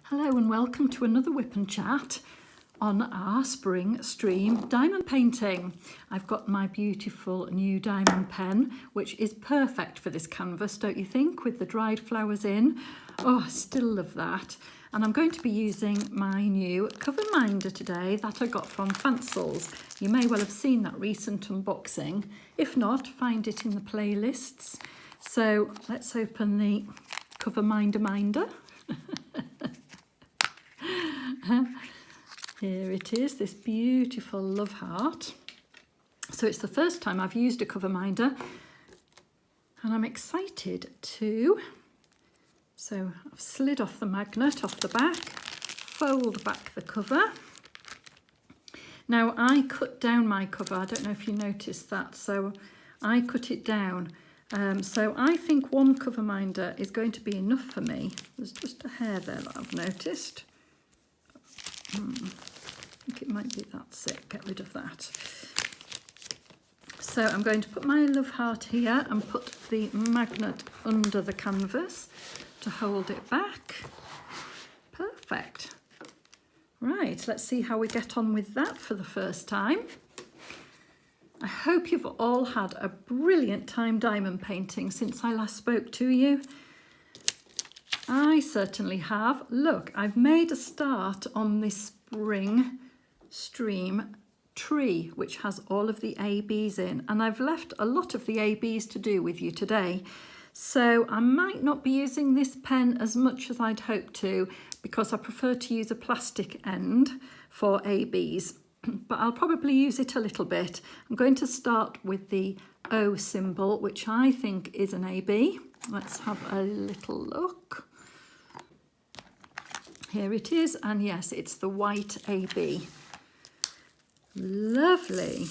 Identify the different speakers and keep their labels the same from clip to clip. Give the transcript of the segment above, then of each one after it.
Speaker 1: Hello and welcome to another WIP and chat on our spring stream diamond painting. I've got my beautiful new diamond pen, which is perfect for this canvas, don't you think, with the dried flowers in. Oh, I still love that. And I'm going to be using my new cover minder today that I got from Fancels. You may well have seen that recent unboxing. If not, find it in the playlists. So let's open the cover minder. Here it is, this beautiful love heart. So it's the first time I've used a cover minder and I'm excited to. So I've slid off the magnet off the back, fold back the cover. Now I cut down my cover, I don't know if you noticed that, so I cut it down. So I think one cover minder is going to be enough for me. There's just a hair there that I've noticed. I think it might be that's it, get rid of that. So I'm going to put my love heart here and put the magnet under the canvas to hold it back. Perfect. Right, let's see how we get on with that for the first time. I hope you've all had a brilliant time diamond painting since I last spoke to you. I certainly have. Look, I've made a start on this spring stream tree, which has all of the ABs in, and I've left a lot of the ABs to do with you today. So I might not be using this pen as much as I'd hoped to, because I prefer to use a plastic end for ABs, but I'll probably use it a little bit. I'm going to start with the O symbol, which I think is an AB. Let's have a little look. Here it is, and yes, it's the white AB. Lovely.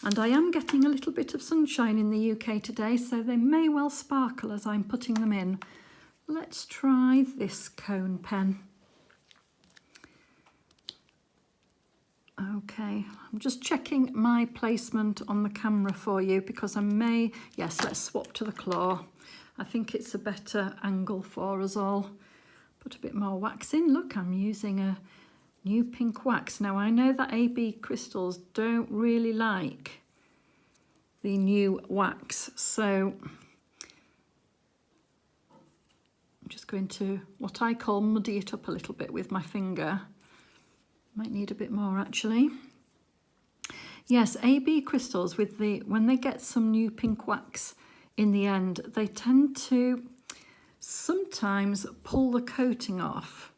Speaker 1: And I am getting a little bit of sunshine in the UK today, so they may well sparkle as I'm putting them in. Let's try this cone pen. Okay, I'm just checking my placement on the camera for you because I may, yes, let's swap to the claw. I think it's a better angle for us all. Put a bit more wax in. Look, I'm using a new pink wax. Now I know that AB crystals don't really like the new wax, so I'm just going to, what I call, muddy it up a little bit with my finger. Might need a bit more actually. Yes, AB crystals with the, when they get some new pink wax in the end, they tend to sometimes pull the coating off.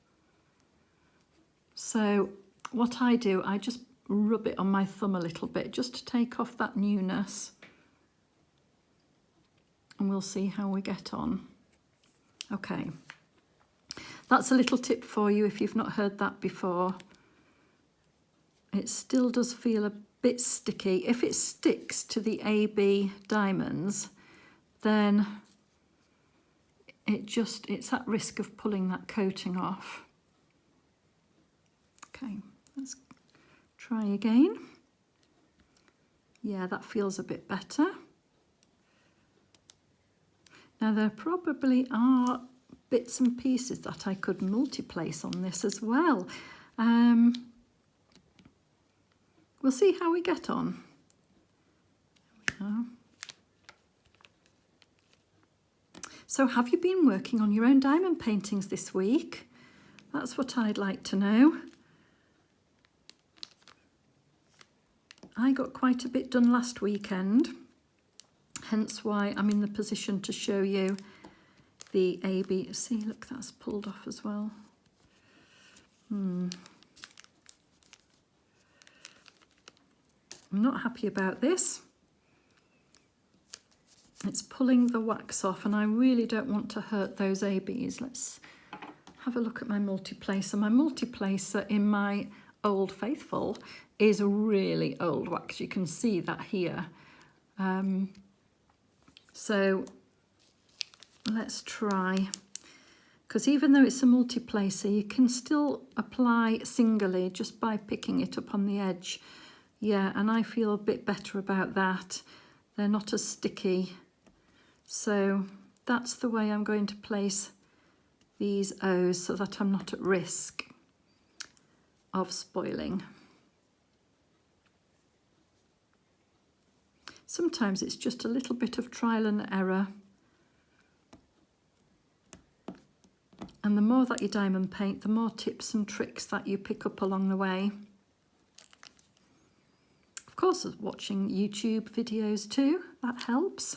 Speaker 1: So what I do, I just rub it on my thumb a little bit just to take off that newness, and we'll see how we get on. Okay, that's a little tip for you if you've not heard that before. It still does feel a bit sticky. If it sticks to the AB diamonds, then it's at risk of pulling that coating off. Okay, let's try again. Yeah, that feels a bit better. Now there probably are bits and pieces that I could multi-place on this as well. We'll see how we get on. There we go. So have you been working on your own diamond paintings this week? That's what I'd like to know. I got quite a bit done last weekend, hence why I'm in the position to show you the AB. See, look, that's pulled off as well. I'm not happy about this. It's pulling the wax off and I really don't want to hurt those ABs. Let's have a look at my multi-placer. My multi-placer in my Old Faithful is really old wax. You can see that here. So let's try, because even though it's a multi-placer, you can still apply singly just by picking it up on the edge. Yeah, and I feel a bit better about that. They're not as sticky. So that's the way I'm going to place these O's so that I'm not at risk of spoiling. Sometimes it's just a little bit of trial and error. And the more that you diamond paint, the more tips and tricks that you pick up along the way. Of course, watching YouTube videos too, that helps.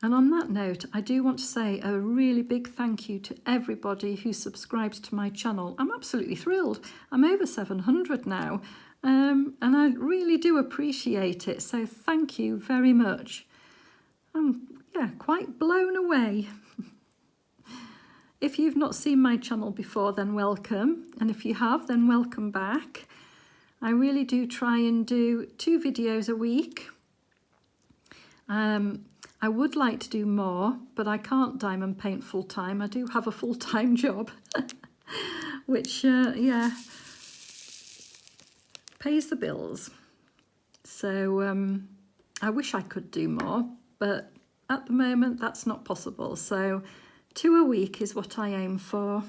Speaker 1: And on that note, I do want to say a really big thank you to everybody who subscribes to my channel. I'm absolutely thrilled. I'm over 700 now, and I really do appreciate it. So thank you very much. I'm quite blown away. If you've not seen my channel before, then welcome. And if you have, then welcome back. I really do try and do 2 videos a week. I would like to do more, but I can't diamond paint full time. I do have a full-time job, which, pays the bills. So I wish I could do more, but at the moment that's not possible. So 2 a week is what I aim for.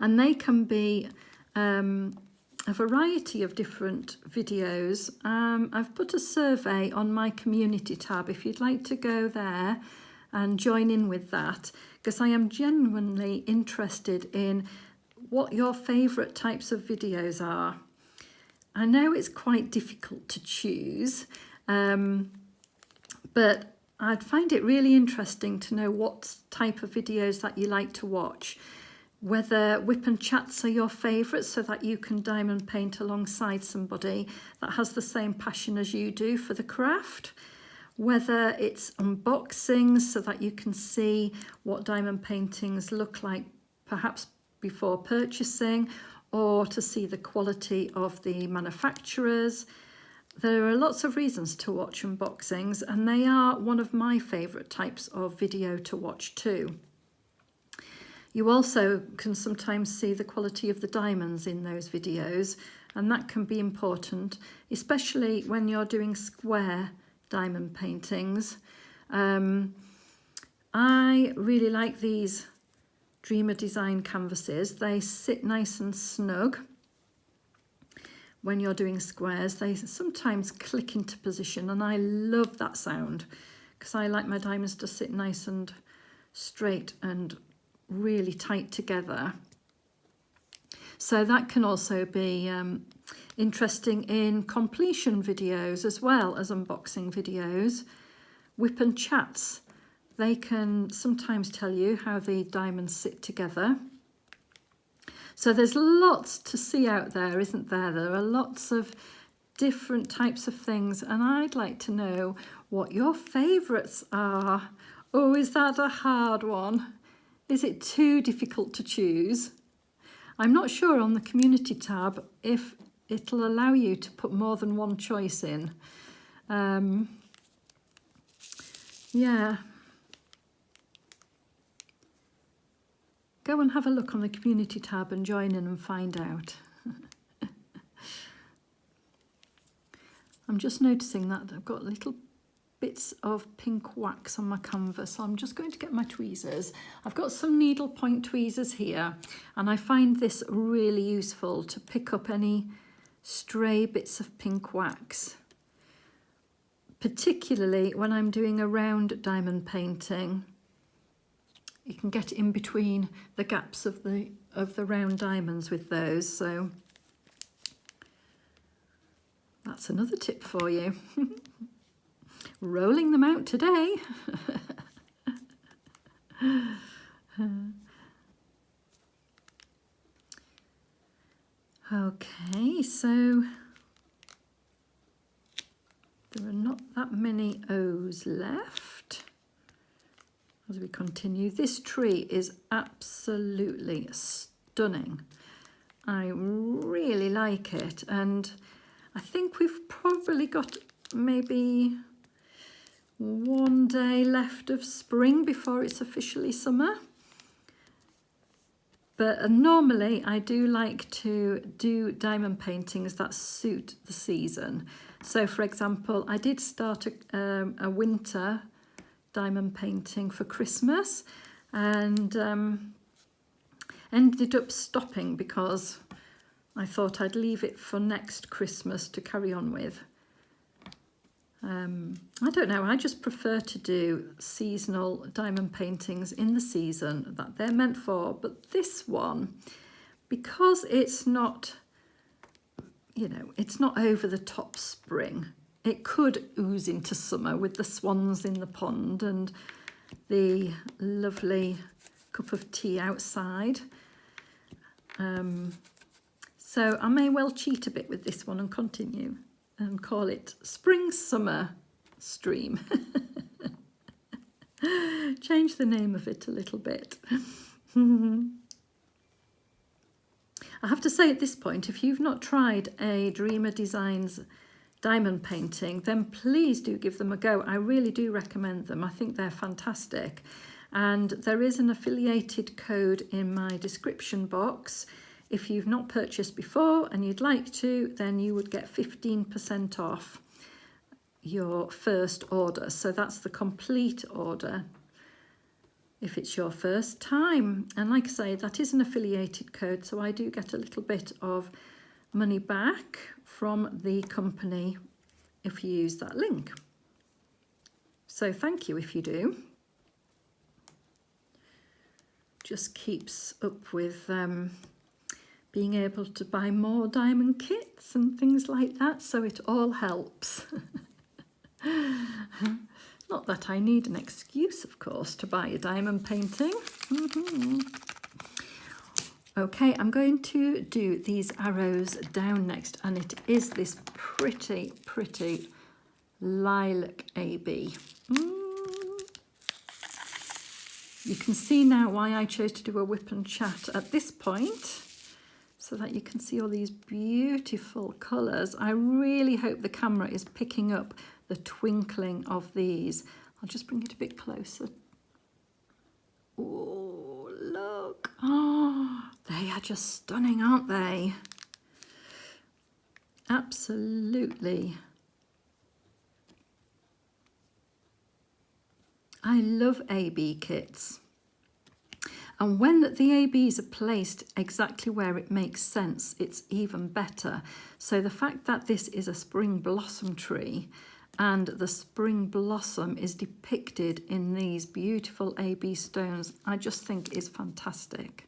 Speaker 1: And they can be a variety of different videos. I've put a survey on my community tab if you'd like to go there and join in with that, because I am genuinely interested in what your favourite types of videos are. I know it's quite difficult to choose, but I'd find it really interesting to know what type of videos that you like to watch. Whether WIP and chats are your favourites so that you can diamond paint alongside somebody that has the same passion as you do for the craft. Whether it's unboxings so that you can see what diamond paintings look like perhaps before purchasing, or to see the quality of the manufacturers. There are lots of reasons to watch unboxings, and they are one of my favourite types of video to watch too. You also can sometimes see the quality of the diamonds in those videos, and that can be important, especially when you're doing square diamond paintings. I really like these Dreamer Design canvases. They sit nice and snug when you're doing squares. They sometimes click into position, and I love that sound because I like my diamonds to sit nice and straight and really tight together. So that can also be interesting in completion videos as well as unboxing videos. WIP and chats, they can sometimes tell you how the diamonds sit together. So there's lots to see out there, isn't there? There are lots of different types of things, and I'd like to know what your favourites are. Oh, is that a hard one? Is it too difficult to choose? I'm not sure on the community tab if it'll allow you to put more than one choice in. Yeah. Go and have a look on the community tab and join in and find out. I'm just noticing that I've got little bits of pink wax on my canvas, so I'm just going to get my tweezers. I've got some needlepoint tweezers here, and I find this really useful to pick up any stray bits of pink wax, particularly when I'm doing a round diamond painting. You can get in between the gaps of the round diamonds with those, so that's another tip for you. Rolling them out today. Okay, so there are not that many O's left as we continue. This tree is absolutely stunning. I really like it, and I think we've probably got maybe 1 day left of spring before it's officially summer. But normally I do like to do diamond paintings that suit the season. So for example, I did start a winter diamond painting for Christmas, and ended up stopping because I thought I'd leave it for next Christmas to carry on with. I don't know, I just prefer to do seasonal diamond paintings in the season that they're meant for, but this one, because it's not, you know, it's not over the top spring, it could ooze into summer with the swans in the pond and the lovely cup of tea outside. So I may well cheat a bit with this one and continue and call it Spring Summer Stream. Change the name of it a little bit. I have to say at this point, if you've not tried a Dreamer Designs diamond painting, then please do give them a go. I really do recommend them. I think they're fantastic. And there is an affiliated code in my description box. If you've not purchased before and you'd like to, then you would get 15% off your first order. So that's the complete order if it's your first time. And like I say, that is an affiliated code, so I do get a little bit of money back from the company if you use that link. So thank you if you do. Just keeps up with being able to buy more diamond kits and things like that, so it all helps. Not that I need an excuse, of course, to buy a diamond painting. Okay, I'm going to do these arrows down next, and it is this pretty, pretty lilac AB. You can see now why I chose to do a whip and chat at this point, so that you can see all these beautiful colours. I really hope the camera is picking up the twinkling of these. I'll just bring it a bit closer. Oh, look. Oh, they are just stunning, aren't they? Absolutely. I love AB kits. And when the ABs are placed exactly where it makes sense, it's even better. So the fact that this is a spring blossom tree and the spring blossom is depicted in these beautiful AB stones, I just think is fantastic.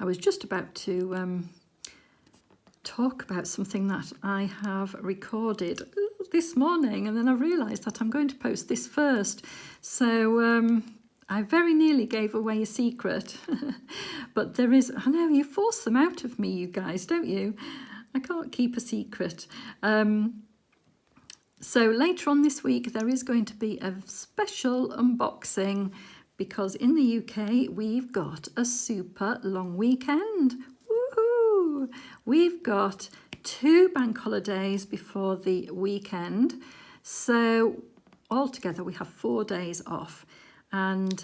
Speaker 1: I was just about to talk about something that I have recorded this morning, and then I realised that I'm going to post this first. So I very nearly gave away a secret, but there is, I know, you force them out of me, you guys, don't you? I can't keep a secret. So later on this week, there is going to be a special unboxing, because in the UK, we've got a super long weekend. Woohoo! We've got 2 bank holidays before the weekend. So altogether, we have 4 days off. And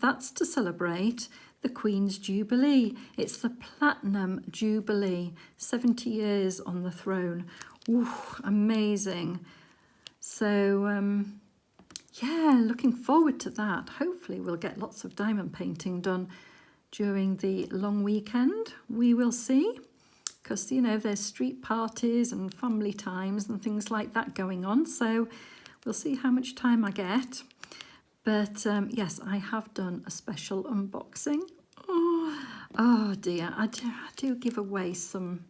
Speaker 1: that's to celebrate the Queen's Jubilee. It's the Platinum Jubilee, 70 years on the throne. Ooh, amazing. So, yeah, looking forward to that. Hopefully we'll get lots of diamond painting done during the long weekend. We will see, because, you know, there's street parties and family times and things like that going on. So we'll see how much time I get. But yes, I have done a special unboxing. Oh dear, I do give away some.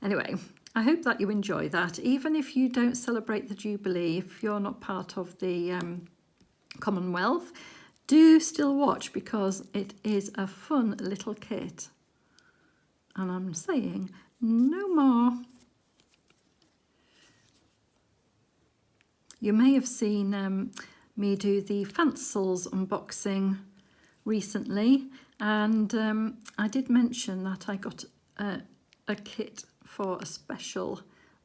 Speaker 1: Anyway, I hope that you enjoy that. Even if you don't celebrate the Jubilee, if you're not part of the Commonwealth, do still watch, because it is a fun little kit. And I'm saying no more. You may have seen me do the Fancels unboxing recently, and I did mention that I got a kit for a special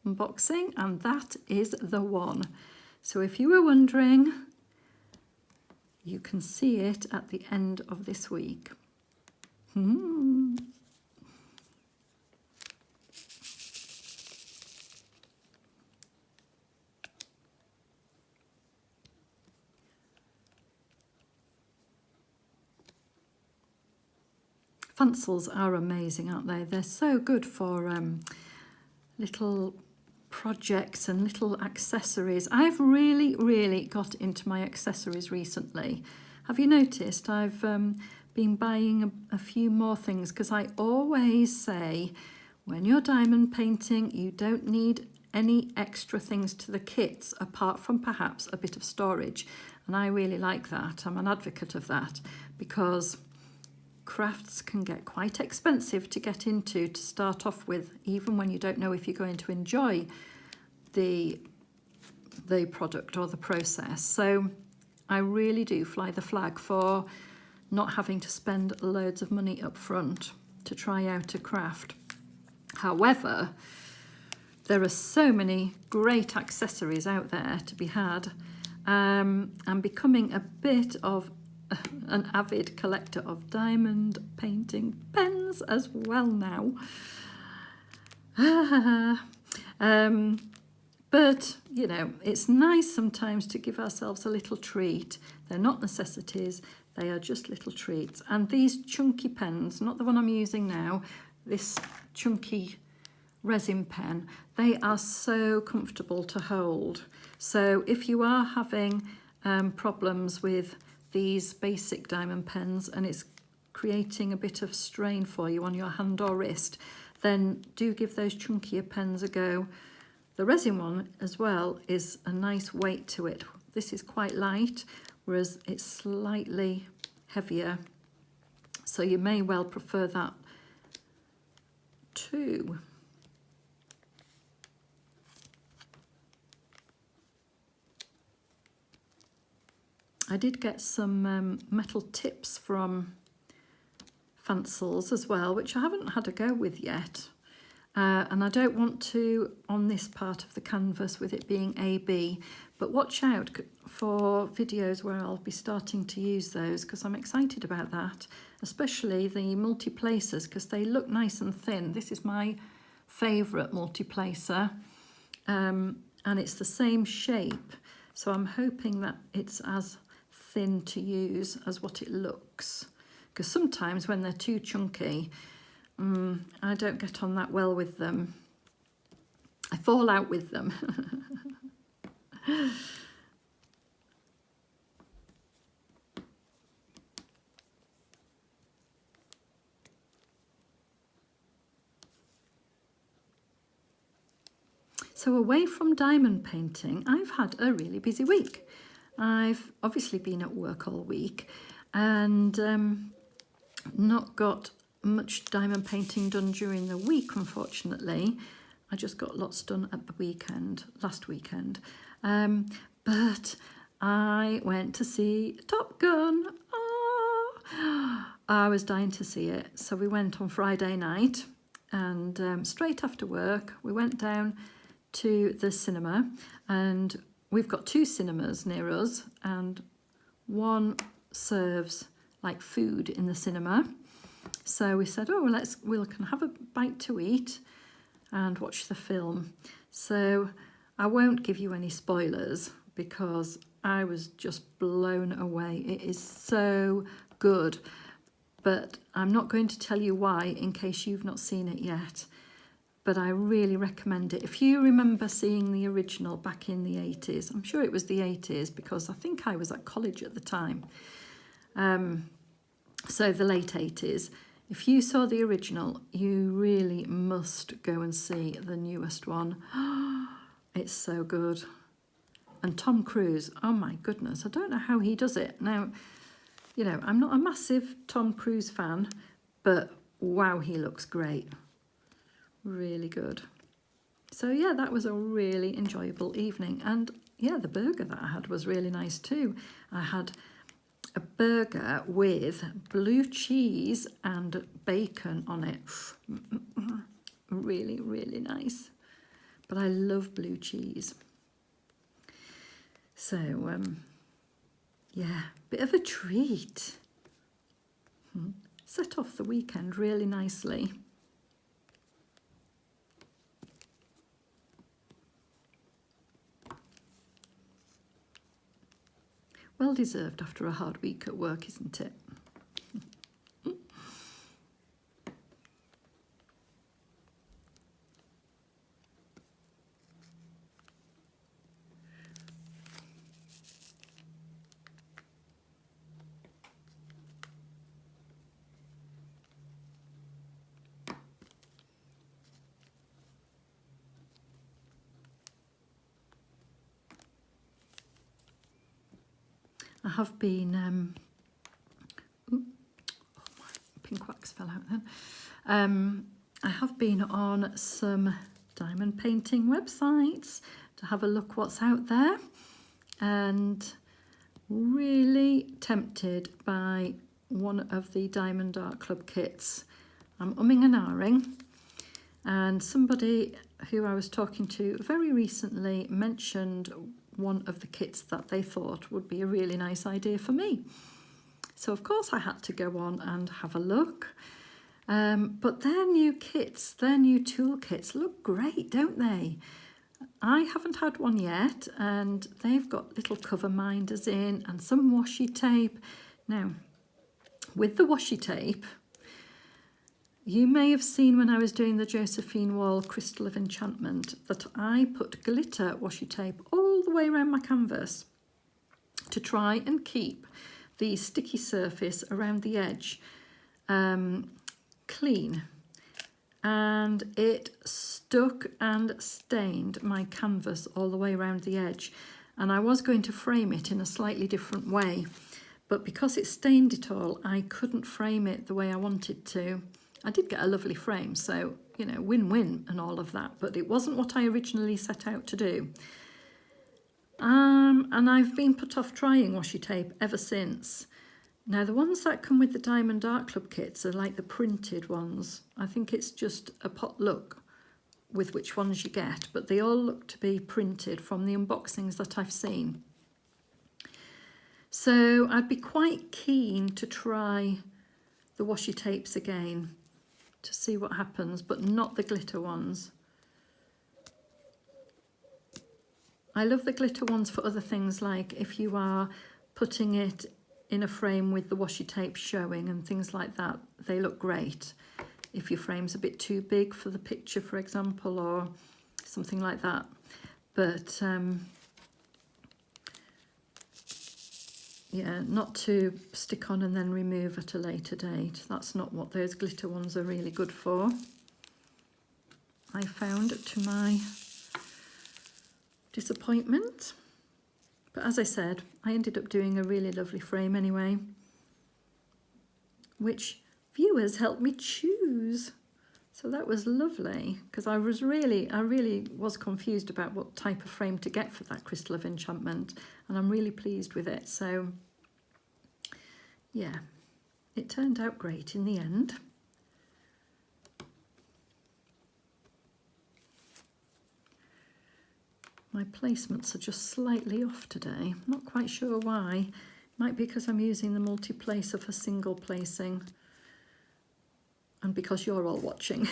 Speaker 1: unboxing, and that is the one. So if you were wondering, You can see it at the end of this week. Fancels are amazing, aren't they? They're so good for little projects and little accessories. I've really got into my accessories recently. Have you noticed I've been buying a few more things, because I always say when you're diamond painting you don't need any extra things to the kits apart from perhaps a bit of storage, and I really like that. I'm an advocate of that, because crafts can get quite expensive to get into to start off with, even when you don't know if you're going to enjoy the product or the process. So I really do fly the flag for not having to spend loads of money up front to try out a craft. However, there are so many great accessories out there to be had. I'm becoming a bit of an avid collector of diamond painting pens as well now. But, you know, it's nice sometimes to give ourselves a little treat. They're not necessities, they are just little treats. And these chunky pens, not the one I'm using now, this chunky resin pen, they are so comfortable to hold. So if you are having problems with these basic diamond pens and it's creating a bit of strain for you on your hand or wrist, then do give those chunkier pens a go. The resin one as well is a nice weight to it. This is quite light, whereas it's slightly heavier. So you may well prefer that too. I did get some metal tips from Fancels as well, which I haven't had a go with yet. And I don't want to on this part of the canvas with it being AB, but watch out for videos where I'll be starting to use those, because I'm excited about that, especially the multi-placers, because they look nice and thin. This is my favourite multi-placer, and it's the same shape, so I'm hoping that it's as thin to use as what it looks, because sometimes when they're too chunky, I don't get on that well with them. I fall out with them. So away from diamond painting, I've had a really busy week. I've obviously been at work all week and not got much diamond painting done during the week, unfortunately. I just got lots done at the weekend, last weekend. But I went to see Top Gun. Oh, I was dying to see it. So we went on Friday night, and straight after work, we went down to the cinema, and we've got two cinemas near us, and one serves like food in the cinema. So we said, oh, well, we can have a bite to eat and watch the film. So I won't give you any spoilers because I was just blown away. It is so good, but I'm not going to tell you why in case you've not seen it yet. But I really recommend it. If you remember seeing the original back in the 80s, I'm sure it was the 80s because I think I was at college at the time. So the late 80s. If you saw the original, you really must go and see the newest one. It's so good. And Tom Cruise, oh my goodness, I don't know how he does it. Now, you know, I'm not a massive Tom Cruise fan, but wow, he looks great. Really good. So yeah, that was a really enjoyable evening. And yeah, the burger that I had was really nice too. I had a burger with blue cheese and bacon on it. Really, really nice. But I love blue cheese. So Yeah, bit of a treat. Set off the weekend really nicely. Well deserved after a hard week at work, isn't it? I have been, oh, my pink wax fell out then. I have been on some diamond painting websites to have a look what's out there, and really tempted by one of the Diamond Art Club kits. I'm umming and ahhing, and somebody who I was talking to very recently mentioned one of the kits that they thought would be a really nice idea for me. So of course I had to go on and have a look. But their new kits, their new toolkits look great, don't they? I haven't had one yet, and they've got little cover minders in and some washi tape. Now, with the washi tape, you may have seen when I was doing the Josephine Wall Crystal of Enchantment that I put glitter washi tape all the way around my canvas to try and keep the sticky surface around the edge clean. And it stuck and stained my canvas all the way around the edge. And I was going to frame it in a slightly different way, but because it stained it all, I couldn't frame it the way I wanted to. I did get a lovely frame, so, you know, win-win and all of that, but it wasn't what I originally set out to do. And I've been put off trying washi tape ever since. Now, the ones that come with the Diamond Art Club kits are like the printed ones. I think it's just a potluck with which ones you get, but they all look to be printed from the unboxings that I've seen. So I'd be quite keen to try the washi tapes again to see what happens, but not the glitter ones. I love the glitter ones for other things, like if you are putting it in a frame with the washi tape showing and things like that, they look great. If your frame's a bit too big for the picture, for example, or something like that. But yeah, not to stick on and then remove at a later date. That's not what those glitter ones are really good for, I found, to my disappointment. But as I said, I ended up doing a really lovely frame anyway, which viewers helped me choose. So that was lovely, because I really was confused about what type of frame to get for that Crystal of Enchantment, and I'm really pleased with it. So yeah, it turned out great in the end. My placements are just slightly off today. I'm not quite sure why. Might be because I'm using the multi-placer for single placing, and because you're all watching.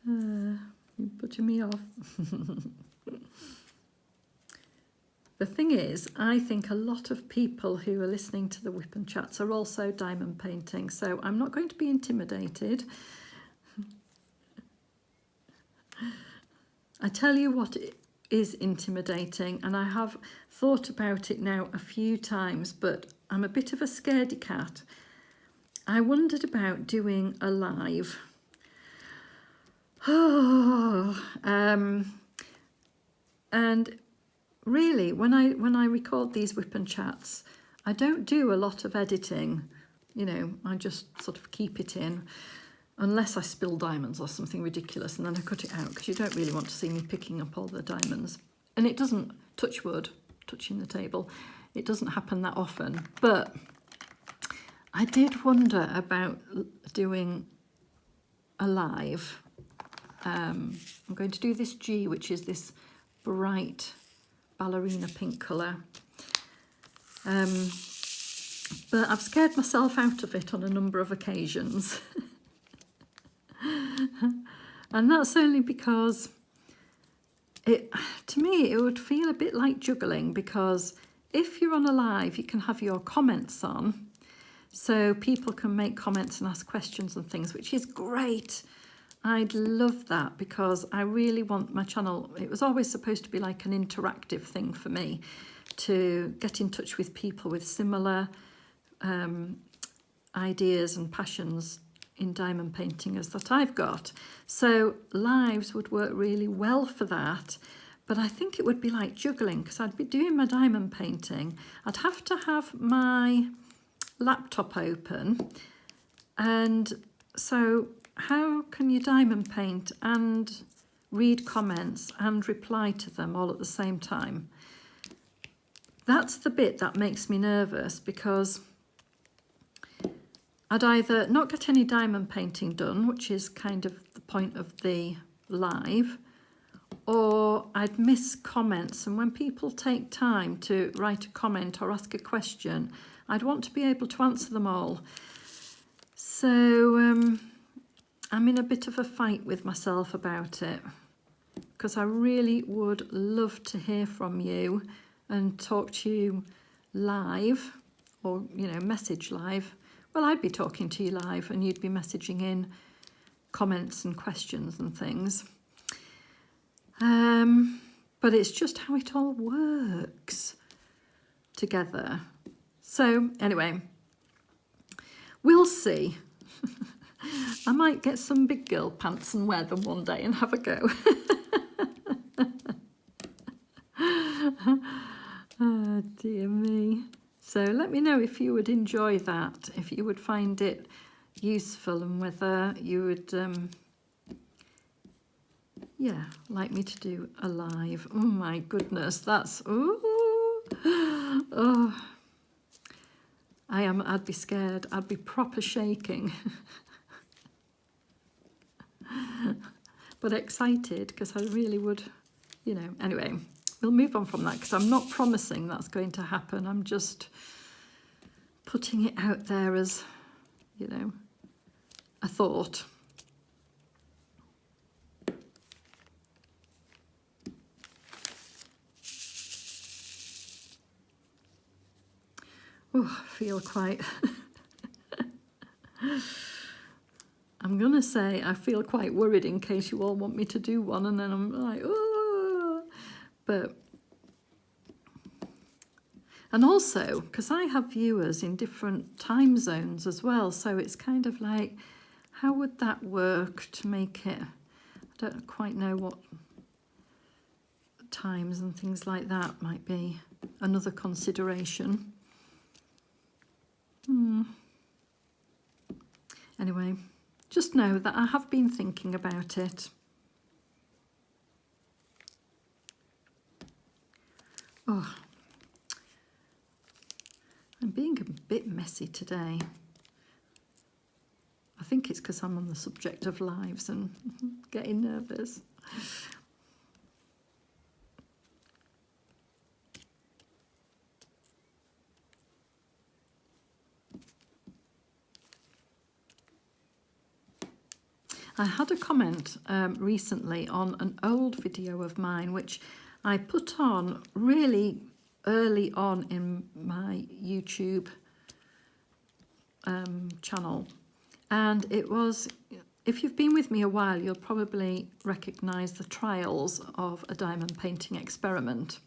Speaker 1: You're putting me off. The thing is, I think a lot of people who are listening to the WIP and chats are also diamond painting, so I'm not going to be intimidated. I tell you what is intimidating, and I have thought about it now a few times, but I'm a bit of a scaredy cat. I wondered about doing a live. And really, when I record these WIP and chats, I don't do a lot of editing. You know, I just sort of keep it in, unless I spill diamonds or something ridiculous, and then I cut it out, because you don't really want to see me picking up all the diamonds. And it doesn't, touch wood, touching the table, it doesn't happen that often. But I did wonder about doing a live. I'm going to do this G, which is this bright ballerina pink colour. But I've scared myself out of it on a number of occasions. And that's only because to me it would feel a bit like juggling, because if you're on a live you can have your comments on, so people can make comments and ask questions and things, which is great. I'd love that, because I really want my channel, it was always supposed to be like an interactive thing for me, to get in touch with people with similar ideas and passions in diamond painting as that I've got. So lives would work really well for that, but I think it would be like juggling, because I'd be doing my diamond painting, I'd have to have my laptop open, and so how can you diamond paint and read comments and reply to them all at the same time? That's the bit that makes me nervous, because I'd either not get any diamond painting done, which is kind of the point of the live, or I'd miss comments. And when people take time to write a comment or ask a question, I'd want to be able to answer them all. So I'm in a bit of a fight with myself about it, because I really would love to hear from you and talk to you live, or, you know, message live. Well, I'd be talking to you live and you'd be messaging in comments and questions and things. But it's just how it all works together. So anyway, we'll see. I might get some big girl pants and wear them one day and have a go. Oh, dear me. So let me know if you would enjoy that, if you would find it useful, and whether you would, yeah, like me to do a live. Oh my goodness, that's, ooh, oh, I'd be scared, I'd be proper shaking. But excited, because I really would, you know, anyway. We'll move on from that, because I'm not promising that's going to happen. I'm just putting it out there as, you know, a thought. Oh, I feel quite... I'm going to say I feel quite worried in case you all want me to do one, and then I'm like, oh... But, and also, because I have viewers in different time zones as well, so it's kind of like, how would that work to make it, I don't quite know what times and things like that might be another consideration. Anyway, just know that I have been thinking about it. Oh, I'm being a bit messy today. I think it's because I'm on the subject of lives and getting nervous. I had a comment recently on an old video of mine, which I put on really early on in my YouTube channel. And it was, if you've been with me a while, you'll probably recognise the trials of a diamond painting experiment.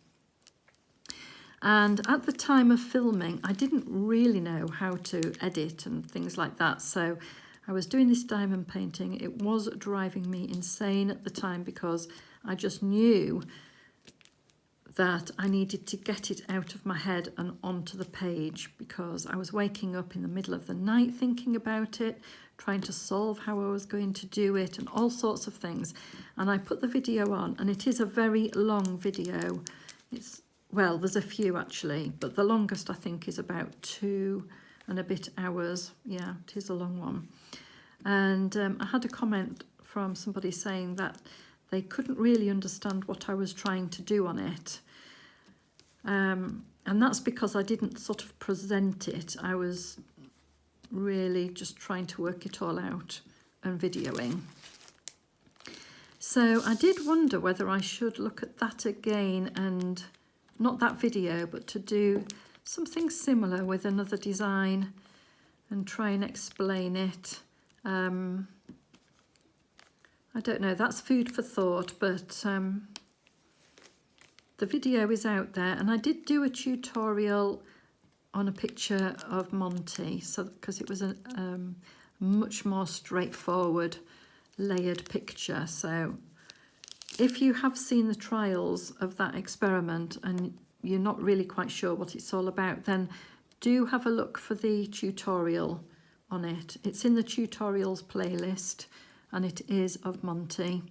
Speaker 1: And at the time of filming, I didn't really know how to edit and things like that. So I was doing this diamond painting. It was driving me insane at the time, because I just knew that I needed to get it out of my head and onto the page, because I was waking up in the middle of the night thinking about it, trying to solve how I was going to do it and all sorts of things. And I put the video on, and it is a very long video. It's, well, there's a few actually, but the longest I think is about 2 and a bit hours. Yeah, it is a long one. And I had a comment from somebody saying that they couldn't really understand what I was trying to do on it. And that's because I didn't sort of present it. I was really just trying to work it all out and videoing. So I did wonder whether I should look at that again, and not that video, but to do something similar with another design and try and explain it. I don't know, that's food for thought, but the video is out there, and I did do a tutorial on a picture of Monty, so because it was a much more straightforward layered picture. So if you have seen the trials of that experiment and you're not really quite sure what it's all about, then do have a look for the tutorial on it. It's in the tutorials playlist, and it is of Monty,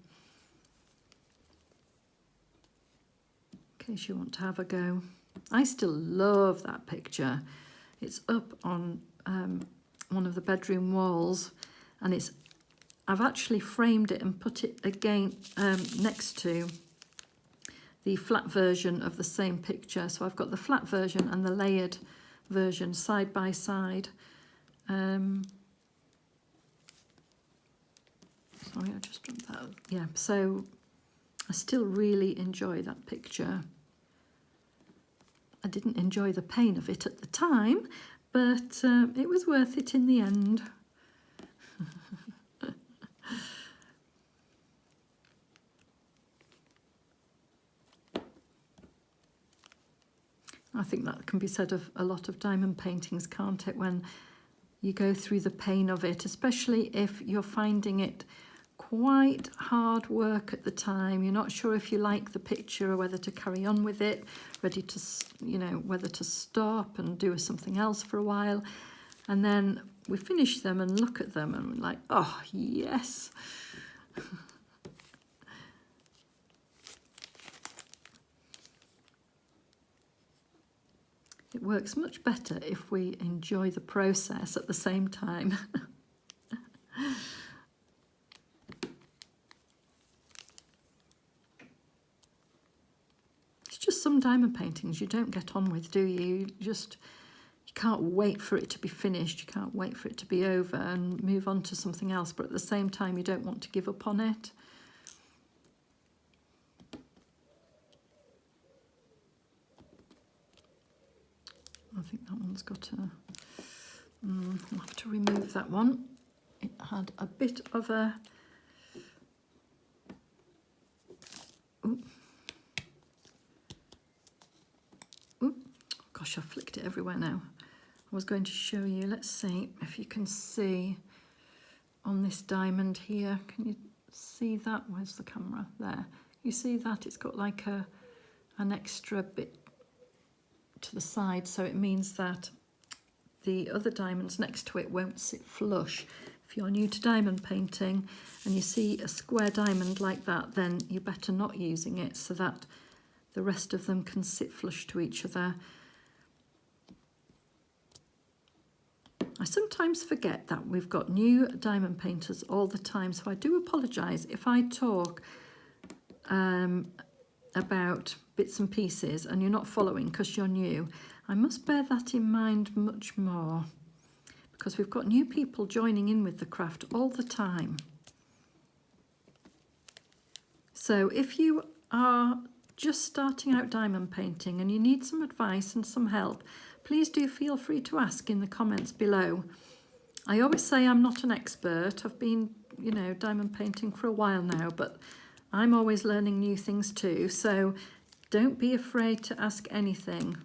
Speaker 1: in case you want to have a go. I still love that picture. It's up on one of the bedroom walls, and I've actually framed it and put it again next to the flat version of the same picture. So I've got the flat version and the layered version side by side. Sorry, I just dropped that. Yeah, so I still really enjoy that picture. I didn't enjoy the pain of it at the time, but it was worth it in the end. I think that can be said of a lot of diamond paintings, can't it? When you go through the pain of it, especially if you're finding it quite hard work at the time. You're not sure if you like the picture or whether to carry on with it, ready to, you know, whether to stop and do something else for a while. And then we finish them and look at them and we're like, oh, yes. It works much better if we enjoy the process at the same time. It's just some diamond paintings you don't get on with, do you? You can't wait for it to be finished. You can't wait for it to be over and move on to something else, but at the same time you don't want to give up on it. I think that one's got a... I'll have to remove that one. It had a bit of a... Ooh. Ooh. Gosh, I've flicked it everywhere now. I was going to show you, let's see if you can see on this diamond here. Can you see that? Where's the camera? There. You see that? It's got like an extra bit to the side, so it means that the other diamonds next to it won't sit flush. If you're new to diamond painting and you see a square diamond like that, then you're better not using it so that the rest of them can sit flush to each other. I sometimes forget that we've got new diamond painters all the time, so I do apologise if I talk about bits and pieces and you're not following because you're new. I must bear that in mind much more, because we've got new people joining in with the craft all the time. So if you are just starting out diamond painting and you need some advice and some help, please do feel free to ask in the comments below. I always say I'm not an expert. I've been, you know, diamond painting for a while now, but I'm always learning new things too, so don't be afraid to ask anything.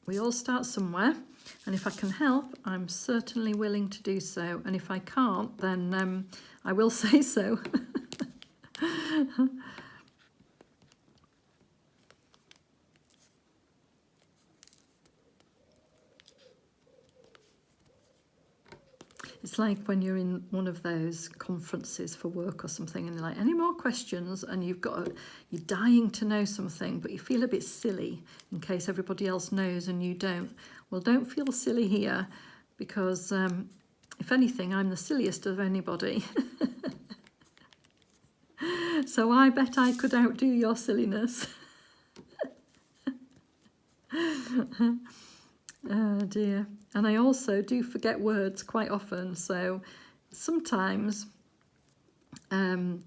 Speaker 1: We all start somewhere, and if I can help, I'm certainly willing to do so, and if I can't, then I will say so. It's like when you're in one of those conferences for work or something and you're like, any more questions? And you're dying to know something, but you feel a bit silly in case everybody else knows and you don't. Well, don't feel silly here, because if anything, I'm the silliest of anybody. So I bet I could outdo your silliness. Oh dear. And I also do forget words quite often, so sometimes, well,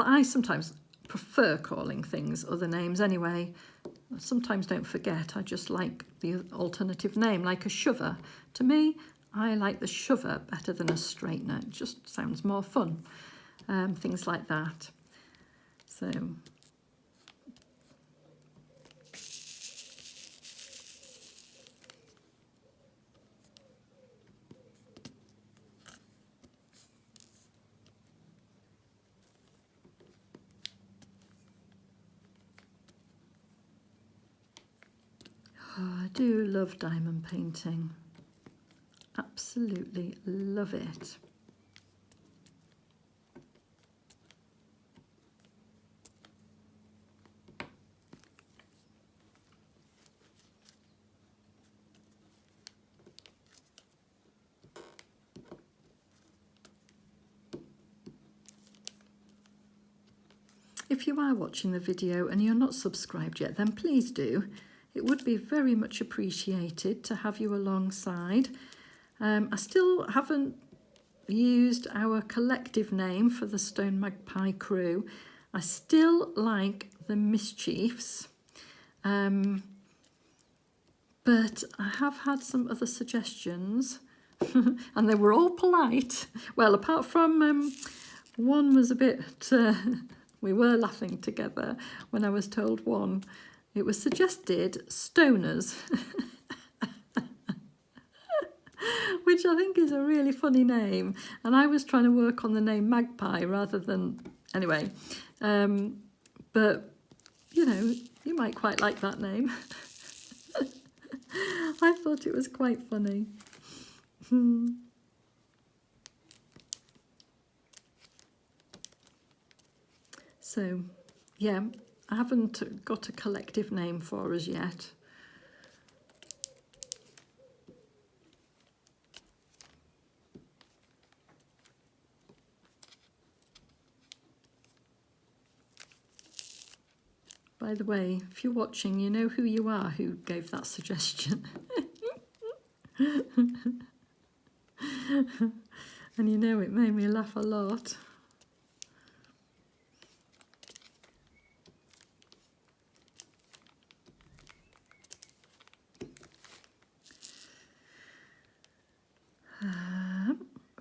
Speaker 1: I sometimes prefer calling things other names anyway. I sometimes don't forget, I just like the alternative name, like a shover. To me, I like the shover better than a straightener. It just sounds more fun. Things like that. So... Oh, I do love diamond painting. Absolutely love it. If you are watching the video and you're not subscribed yet, then please do. It would be very much appreciated to have you alongside. I still haven't used our collective name for the StoneMagpie crew. I still like the mischievous, but I have had some other suggestions and they were all polite. Well, apart from one was a bit, we were laughing together when I was told one. It was suggested stoners, which I think is a really funny name. And I was trying to work on the name Magpie rather than, anyway. But, you know, you might quite like that name. I thought it was quite funny. So, yeah, I haven't got a collective name for us yet. By the way, if you're watching, you know who you are who gave that suggestion. And you know it made me laugh a lot.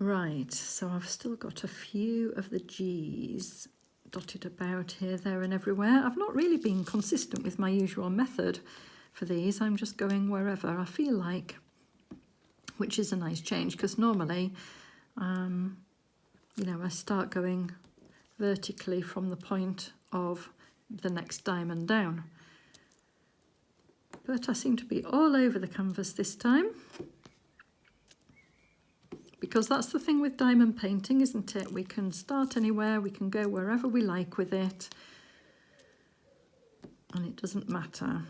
Speaker 1: Right, so I've still got a few of the G's dotted about here, there and everywhere. I've not really been consistent with my usual method for these. I'm just going wherever I feel like, which is a nice change because normally, you know, I start going vertically from the point of the next diamond down. But I seem to be all over the canvas this time. Because that's the thing with diamond painting, isn't it? We can start anywhere, we can go wherever we like with it, and it doesn't matter.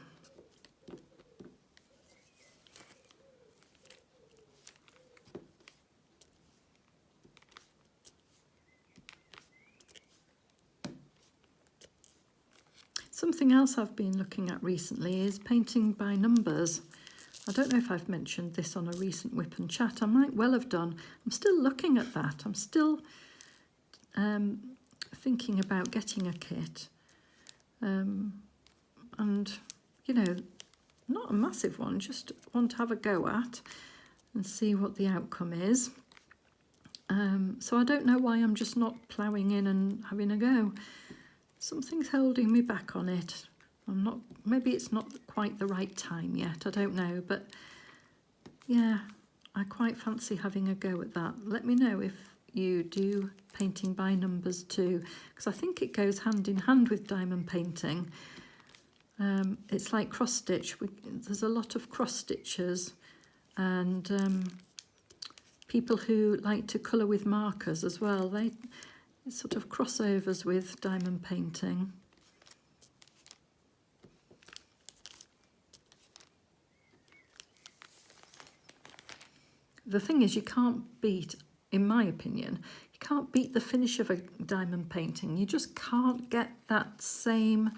Speaker 1: Something else I've been looking at recently is painting by numbers. I don't know if I've mentioned this on a recent WIP and chat. I might well have done. I'm still looking at that. I'm still thinking about getting a kit. And, you know, not a massive one, just one to have a go at and see what the outcome is. So I don't know why I'm just not ploughing in and having a go. Something's holding me back on it. Maybe it's not quite the right time yet, I don't know, but yeah, I quite fancy having a go at that. Let me know if you do painting by numbers too, because I think it goes hand in hand with diamond painting. It's like cross stitch. There's a lot of cross stitchers and people who like to colour with markers as well. They sort of crossovers with diamond painting. The thing is, you can't beat in my opinion. You can't beat the finish of a diamond painting. You just can't get that same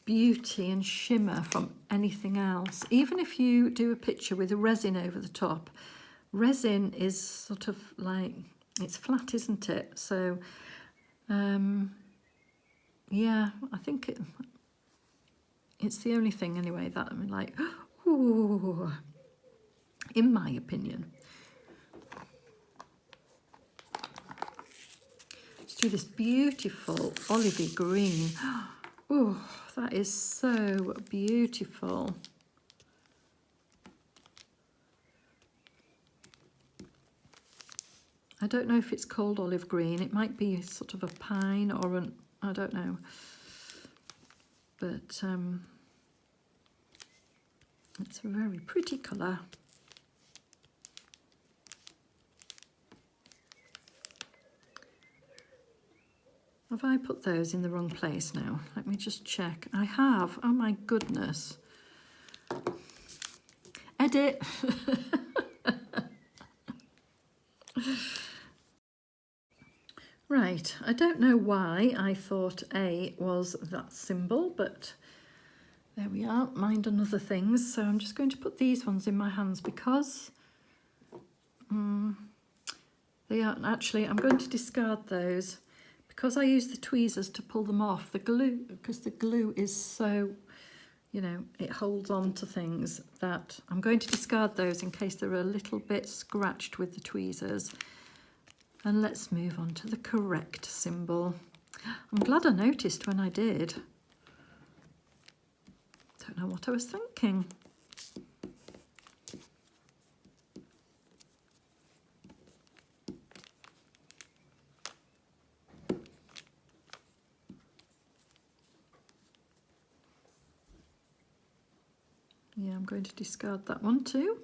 Speaker 1: beauty and shimmer from anything else. Even if you do a picture with a resin over the top, resin is sort of like, it's flat, isn't it? So yeah, I think it's the only thing anyway that I'm like, ooh, in my opinion. Let's do this beautiful olivey green. Oh, that is so beautiful. I don't know if it's called olive green. It might be sort of a pine or an, I don't know. But it's a very pretty colour. Have I put those in the wrong place now? Let me just check. I have. Oh my goodness. Edit. Right, I don't know why I thought A was that symbol, but there we are. Mind on other things. So I'm just going to put these ones in my hands because they are actually, I'm going to discard those because I use the tweezers to pull them off. The glue, because the glue is so, you know, it holds on to things, that I'm going to discard those in case they're a little bit scratched with the tweezers. And let's move on to the correct symbol. I'm glad I noticed when I did. Don't know what I was thinking. Yeah, I'm going to discard that one too.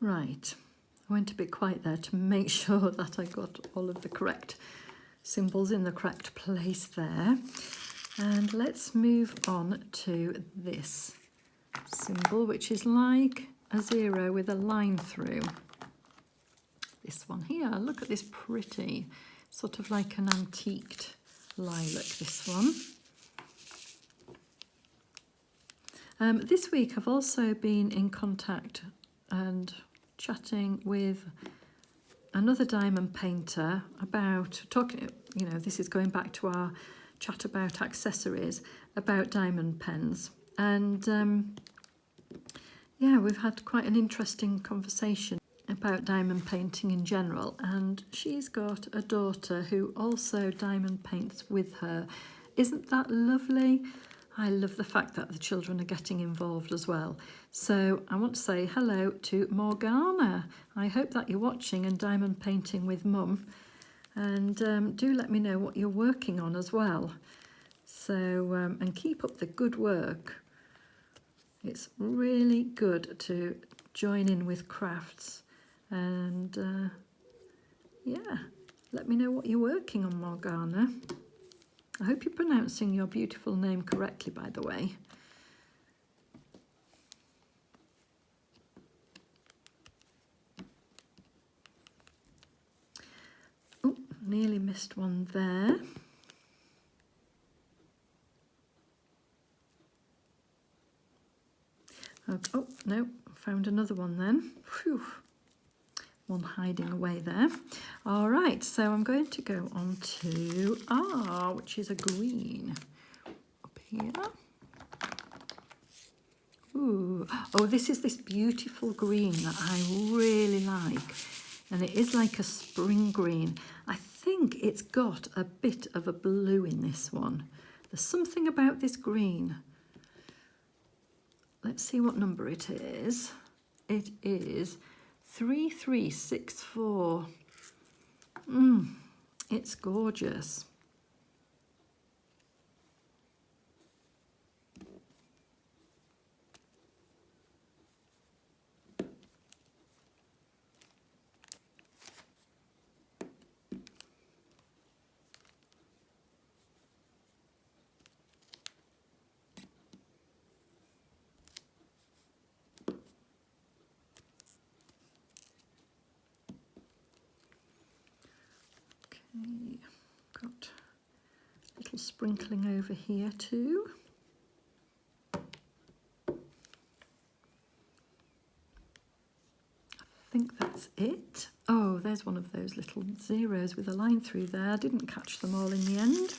Speaker 1: Right, I went a bit quiet there to make sure that I got all of the correct symbols in the correct place there. And let's move on to this symbol, which is like a zero with a line through. This one here, look at this pretty, sort of like an antiqued lilac, this one. This week I've also been in contact and chatting with another diamond painter about talking, you know, this is going back to our chat about accessories, about diamond pens. And yeah, we've had quite an interesting conversation about diamond painting in general, and she's got a daughter who also diamond paints with her. Isn't that lovely? I love the fact that the children are getting involved as well. So I want to say hello to Morgana. I hope that you're watching and diamond painting with Mum, and do let me know what you're working on as well. So and keep up the good work. It's really good to join in with crafts, and yeah, let me know what you're working on, Morgana. I hope you're pronouncing your beautiful name correctly, by the way. Oh, nearly missed one there. Oh, no, found another one then. Phew. One hiding away there. All right, so I'm going to go on to R, which is a green up here. Ooh. Oh, this is this beautiful green that I really like. And it is like a spring green. I think it's got a bit of a blue in this one. There's something about this green. Let's see what number it is. It is 3364. It's gorgeous. Okay, got a little sprinkling over here too. I think that's it. Oh, there's one of those little zeros with a line through there. I didn't catch them all in the end.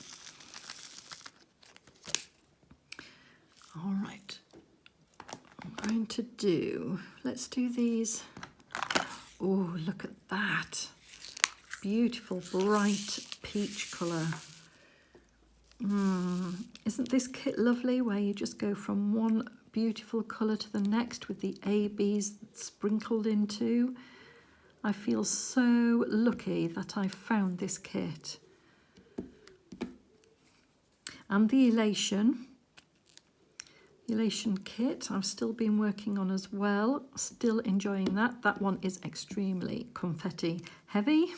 Speaker 1: All right, I'm going to do, let's do these. Oh, look at that. Beautiful, bright peach colour. Isn't this kit lovely, where you just go from one beautiful colour to the next with the ABs sprinkled into? I feel so lucky that I found this kit. And the Elation kit I've still been working on as well. Still enjoying that. That one is extremely confetti heavy.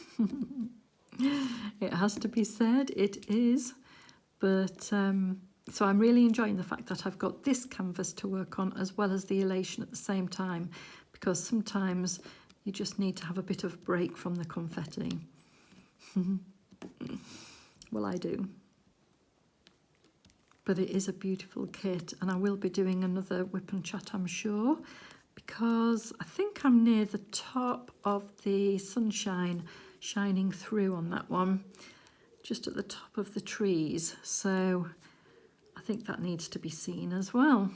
Speaker 1: It has to be said, it is. But so I'm really enjoying the fact that I've got this canvas to work on as well as the Elation at the same time, because sometimes you just need to have a bit of break from the confetti. Well, I do. But it is a beautiful kit, and I will be doing another whip and chat, I'm sure, because I think I'm near the top of the sunshine shining through on that one, just at the top of the trees. So I think that needs to be seen as well.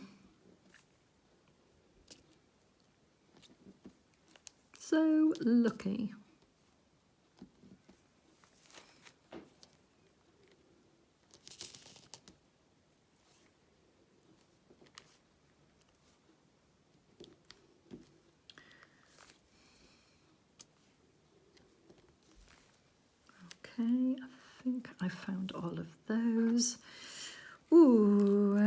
Speaker 1: So lucky. Okay, I think I found all of those. Ooh,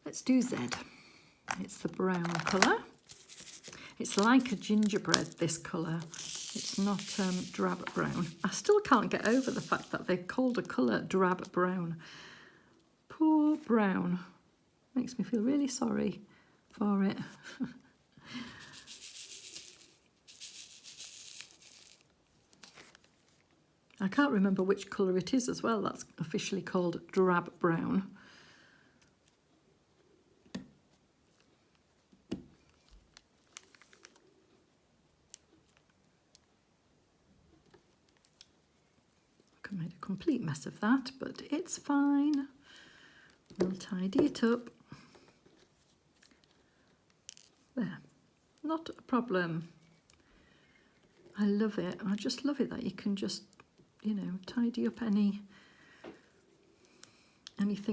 Speaker 1: let's do Z. It's the brown colour. It's like a gingerbread, this colour. It's not drab brown. I still can't get over the fact that they've called a colour drab brown. Poor brown. Makes me feel really sorry for it. I can't remember which colour it is as well. That's officially called drab brown. I made a complete mess of that, but it's fine. We'll tidy it up. There, not a problem. I love it. I just love it that you can just, you know, tidy up anything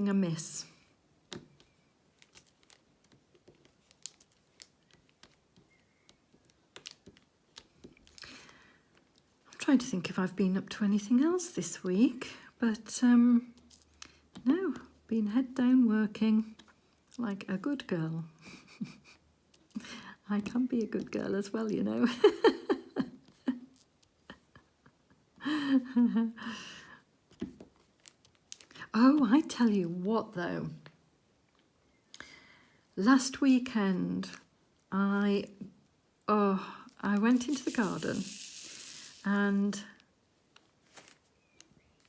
Speaker 1: amiss. I'm trying to think if I've been up to anything else this week, but no, been head down working like a good girl. I can be a good girl as well, you know. Oh, I tell you what though, last weekend I went into the garden and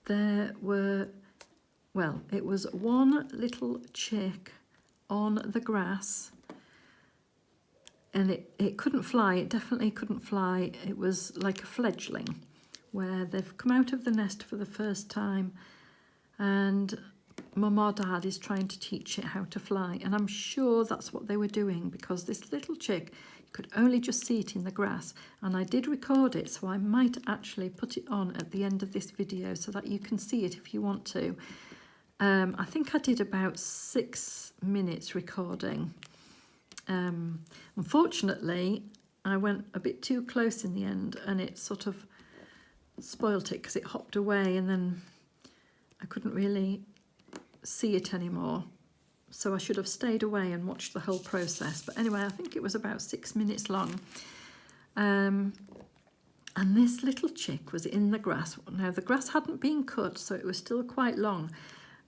Speaker 1: there were, well, it was one little chick on the grass, and it couldn't fly. It definitely couldn't fly. It was like a fledgling where they've come out of the nest for the first time, and Mum or Dad is trying to teach it how to fly. And I'm sure that's what they were doing, because this little chick, you could only just see it in the grass. And I did record it, so I might actually put it on at the end of this video so that you can see it if you want to. I think I did about 6 minutes recording. Unfortunately, I went a bit too close in the end, and it sort of spoilt it because it hopped away, and then I couldn't really see it anymore. So I should have stayed away and watched the whole process. But anyway, I think it was about 6 minutes long. And this little chick was in the grass. Now, the grass hadn't been cut, so it was still quite long.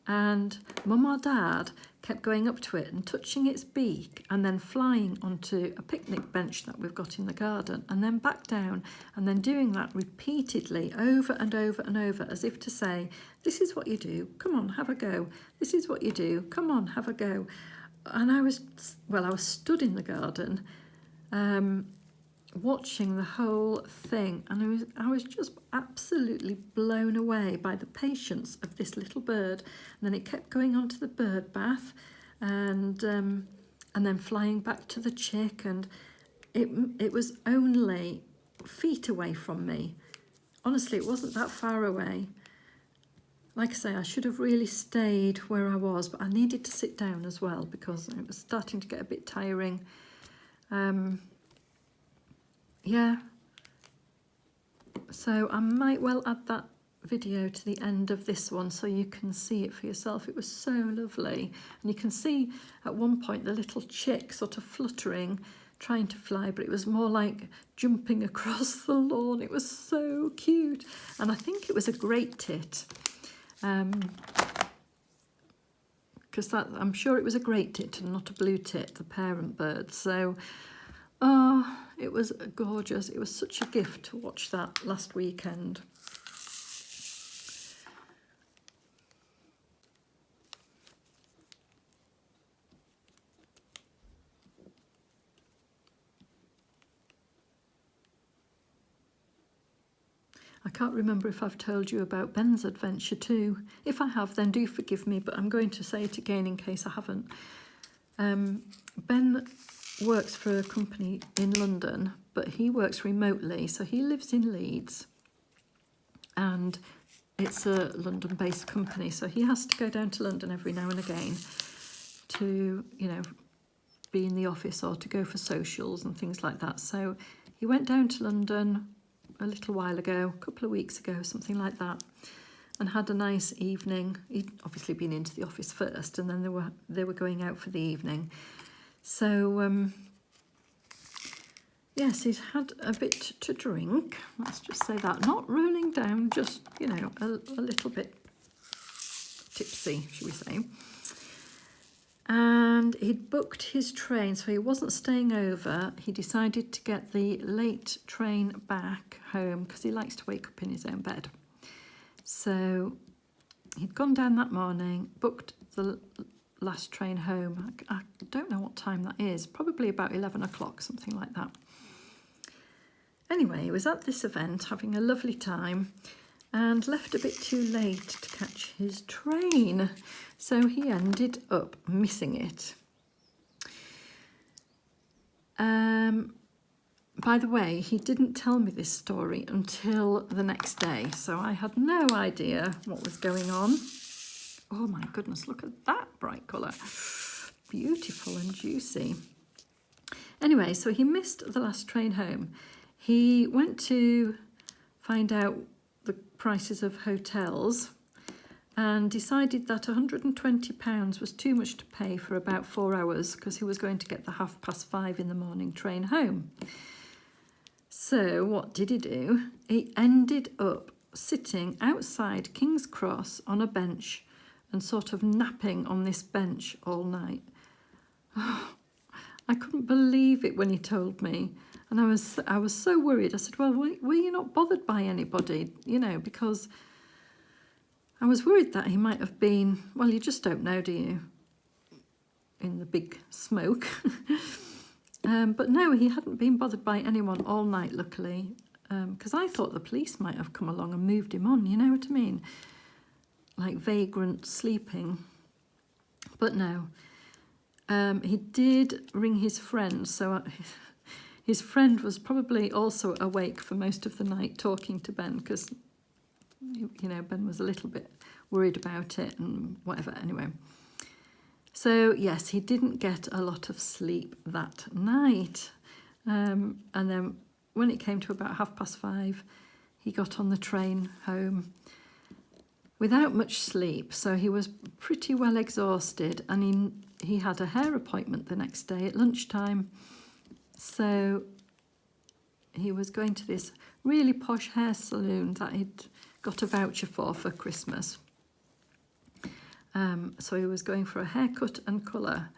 Speaker 1: And Mum or Dad kept going up to it and touching its beak, and then flying onto a picnic bench that we've got in the garden, and then back down, and then doing that repeatedly over and over and over, as if to say, this is what you do, come on, have a go. This is what you do, come on, have a go. And I was stood in the garden, watching the whole thing, and I was just absolutely blown away by the patience of this little bird. And then it kept going on to the bird bath, and then flying back to the chick, and it was only feet away from me. Honestly, it wasn't that far away. Like I say, I should have really stayed where I was, but I needed to sit down as well because it was starting to get a bit tiring. Yeah, so I might well add that video to the end of this one so you can see it for yourself. It was so lovely, and you can see at one point the little chick sort of fluttering, trying to fly, but it was more like jumping across the lawn. It was so cute, and I think it was a great tit, because I'm sure it was a great tit and not a blue tit, the parent bird. So oh, it was gorgeous. It was such a gift to watch that last weekend. I can't remember if I've told you about Ben's adventure too. If I have, then do forgive me, but I'm going to say it again in case I haven't. Ben works for a company in London, but he works remotely, so he lives in Leeds, and it's a London-based company, so he has to go down to London every now and again to, you know, be in the office or to go for socials and things like that. So he went down to London a little while ago, a couple of weeks ago, something like that, and had a nice evening. He'd obviously been into the office first, and then they were going out for the evening. So yes, he's had a bit to drink, let's just say that. Not rolling down, just, you know, a little bit tipsy, should we say. And he'd booked his train, so he wasn't staying over. He decided to get the late train back home because he likes to wake up in his own bed. So he'd gone down that morning, booked the last train home. I don't know what time that is, probably about 11 o'clock, something like that. Anyway, he was at this event having a lovely time and left a bit too late to catch his train, so he ended up missing it. By the way, he didn't tell me this story until the next day, so I had no idea what was going on. Oh my goodness, look at that bright colour. Beautiful and juicy. Anyway, so he missed the last train home. He went to find out the prices of hotels and decided that £120 was too much to pay for about 4 hours because he was going to get the 5:30 in the morning train home. So what did he do? He ended up sitting outside King's Cross on a bench and sort of napping on this bench all night. Oh, I couldn't believe it when he told me. And I was so worried. I said, well, were you not bothered by anybody? You know, because I was worried that he might have been, well, you just don't know, do you? In the big smoke. But no, he hadn't been bothered by anyone all night, luckily. Because I thought the police might have come along and moved him on, you know what I mean? like vagrant sleeping. But no, he did ring his friend, so his friend was probably also awake for most of the night talking to Ben, because, you know, Ben was a little bit worried about it and whatever. Anyway, so yes, he didn't get a lot of sleep that night. And then when it came to about 5:30, he got on the train home without much sleep, so he was pretty well exhausted, and he had a hair appointment the next day at lunchtime. So he was going to this really posh hair salon that he'd got a voucher for Christmas. So he was going for a haircut and colour.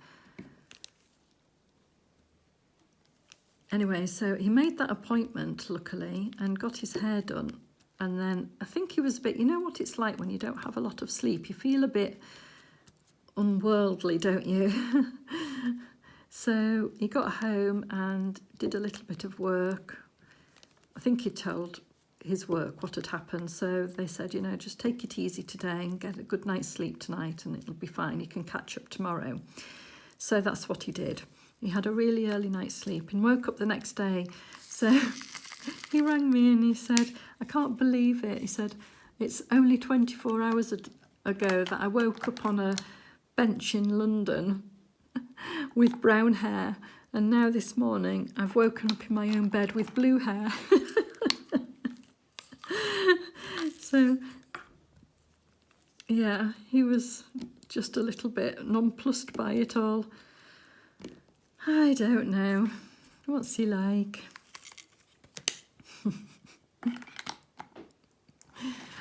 Speaker 1: Anyway, so he made that appointment, luckily, and got his hair done. And then I think he was a bit, you know what it's like when you don't have a lot of sleep? You feel a bit unworldly, don't you? So he got home and did a little bit of work. I think he told his work what had happened. So they said, you know, just take it easy today and get a good night's sleep tonight and it'll be fine. You can catch up tomorrow. So that's what he did. He had a really early night's sleep and woke up the next day. So he rang me and he said, I can't believe it. He said, it's only 24 hours ago that I woke up on a bench in London with brown hair, and now this morning I've woken up in my own bed with blue hair. So yeah, he was just a little bit nonplussed by it all. I don't know. What's he like?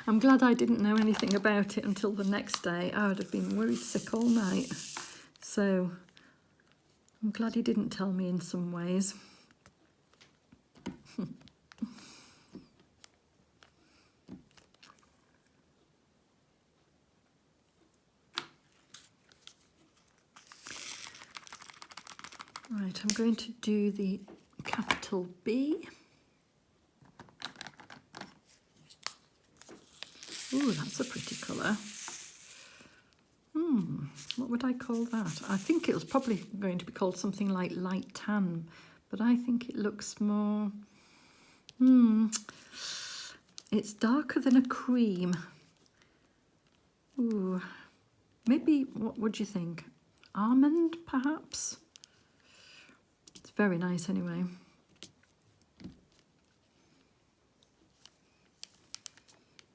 Speaker 1: I'm glad I didn't know anything about it until the next day. I would have been worried sick all night. So I'm glad he didn't tell me in some ways. Right, I'm going to do the capital B. Ooh, that's a pretty colour. What would I call that? I think it was probably going to be called something like light tan, but I think it looks more... It's darker than a cream. Ooh, maybe, what would you think? Almond, perhaps? It's very nice anyway.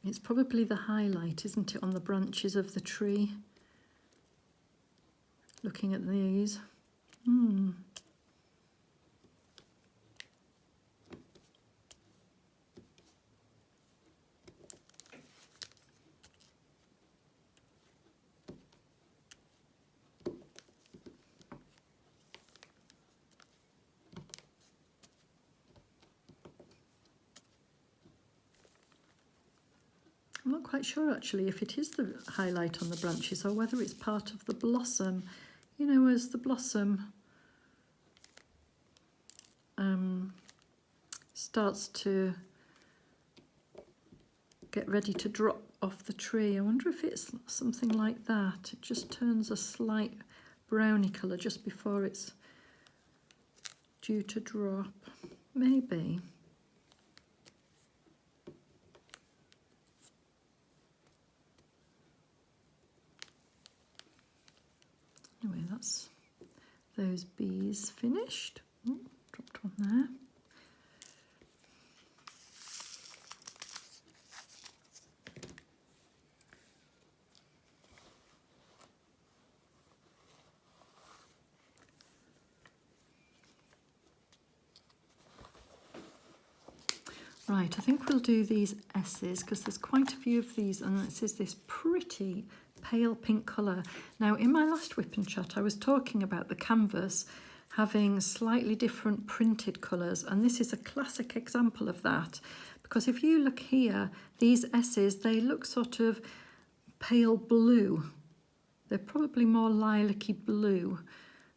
Speaker 1: It's probably the highlight, isn't it, on the branches of the tree? Looking at these. I'm not quite sure actually if it is the highlight on the branches or whether it's part of the blossom. You know, as the blossom starts to get ready to drop off the tree. I wonder if it's something like that. It just turns a slight browny colour just before it's due to drop. Maybe. Anyway, that's those bees finished. Dropped one there. Right, I think we'll do these S's because there's quite a few of these, and this is this pretty pale pink colour. Now, in my last WIP and Chat, I was talking about the canvas having slightly different printed colours, and this is a classic example of that, because if you look here, these S's, they look sort of pale blue. They're probably more lilac-y blue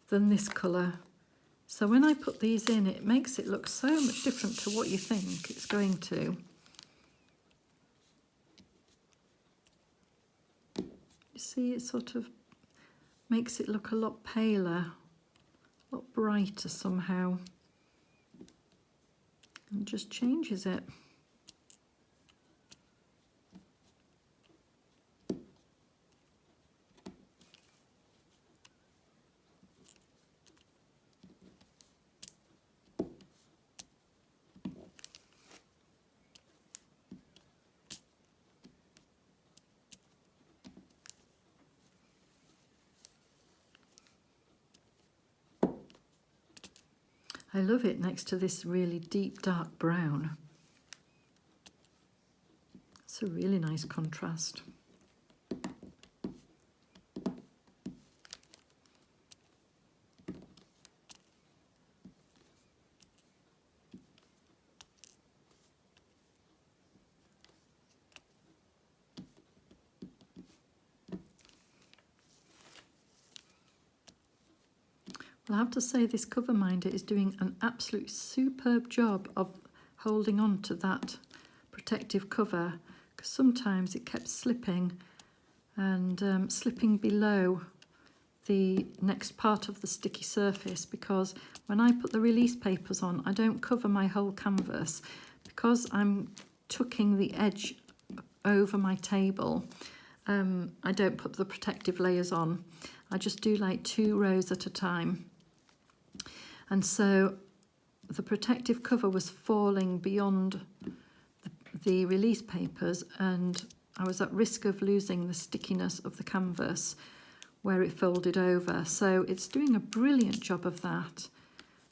Speaker 1: than this colour. So when I put these in, it makes it look so much different to what you think it's going to. See, it sort of makes it look a lot paler, a lot brighter somehow, and just changes it. I love it next to this really deep dark brown. It's a really nice contrast. Well, I have to say this cover minder is doing an absolute superb job of holding on to that protective cover, because sometimes it kept slipping and slipping below the next part of the sticky surface, because when I put the release papers on, I don't cover my whole canvas because I'm tucking the edge over my table. I don't put the protective layers on. I just do like 2 rows at a time. And so the protective cover was falling beyond the release papers, and I was at risk of losing the stickiness of the canvas where it folded over. So it's doing a brilliant job of that.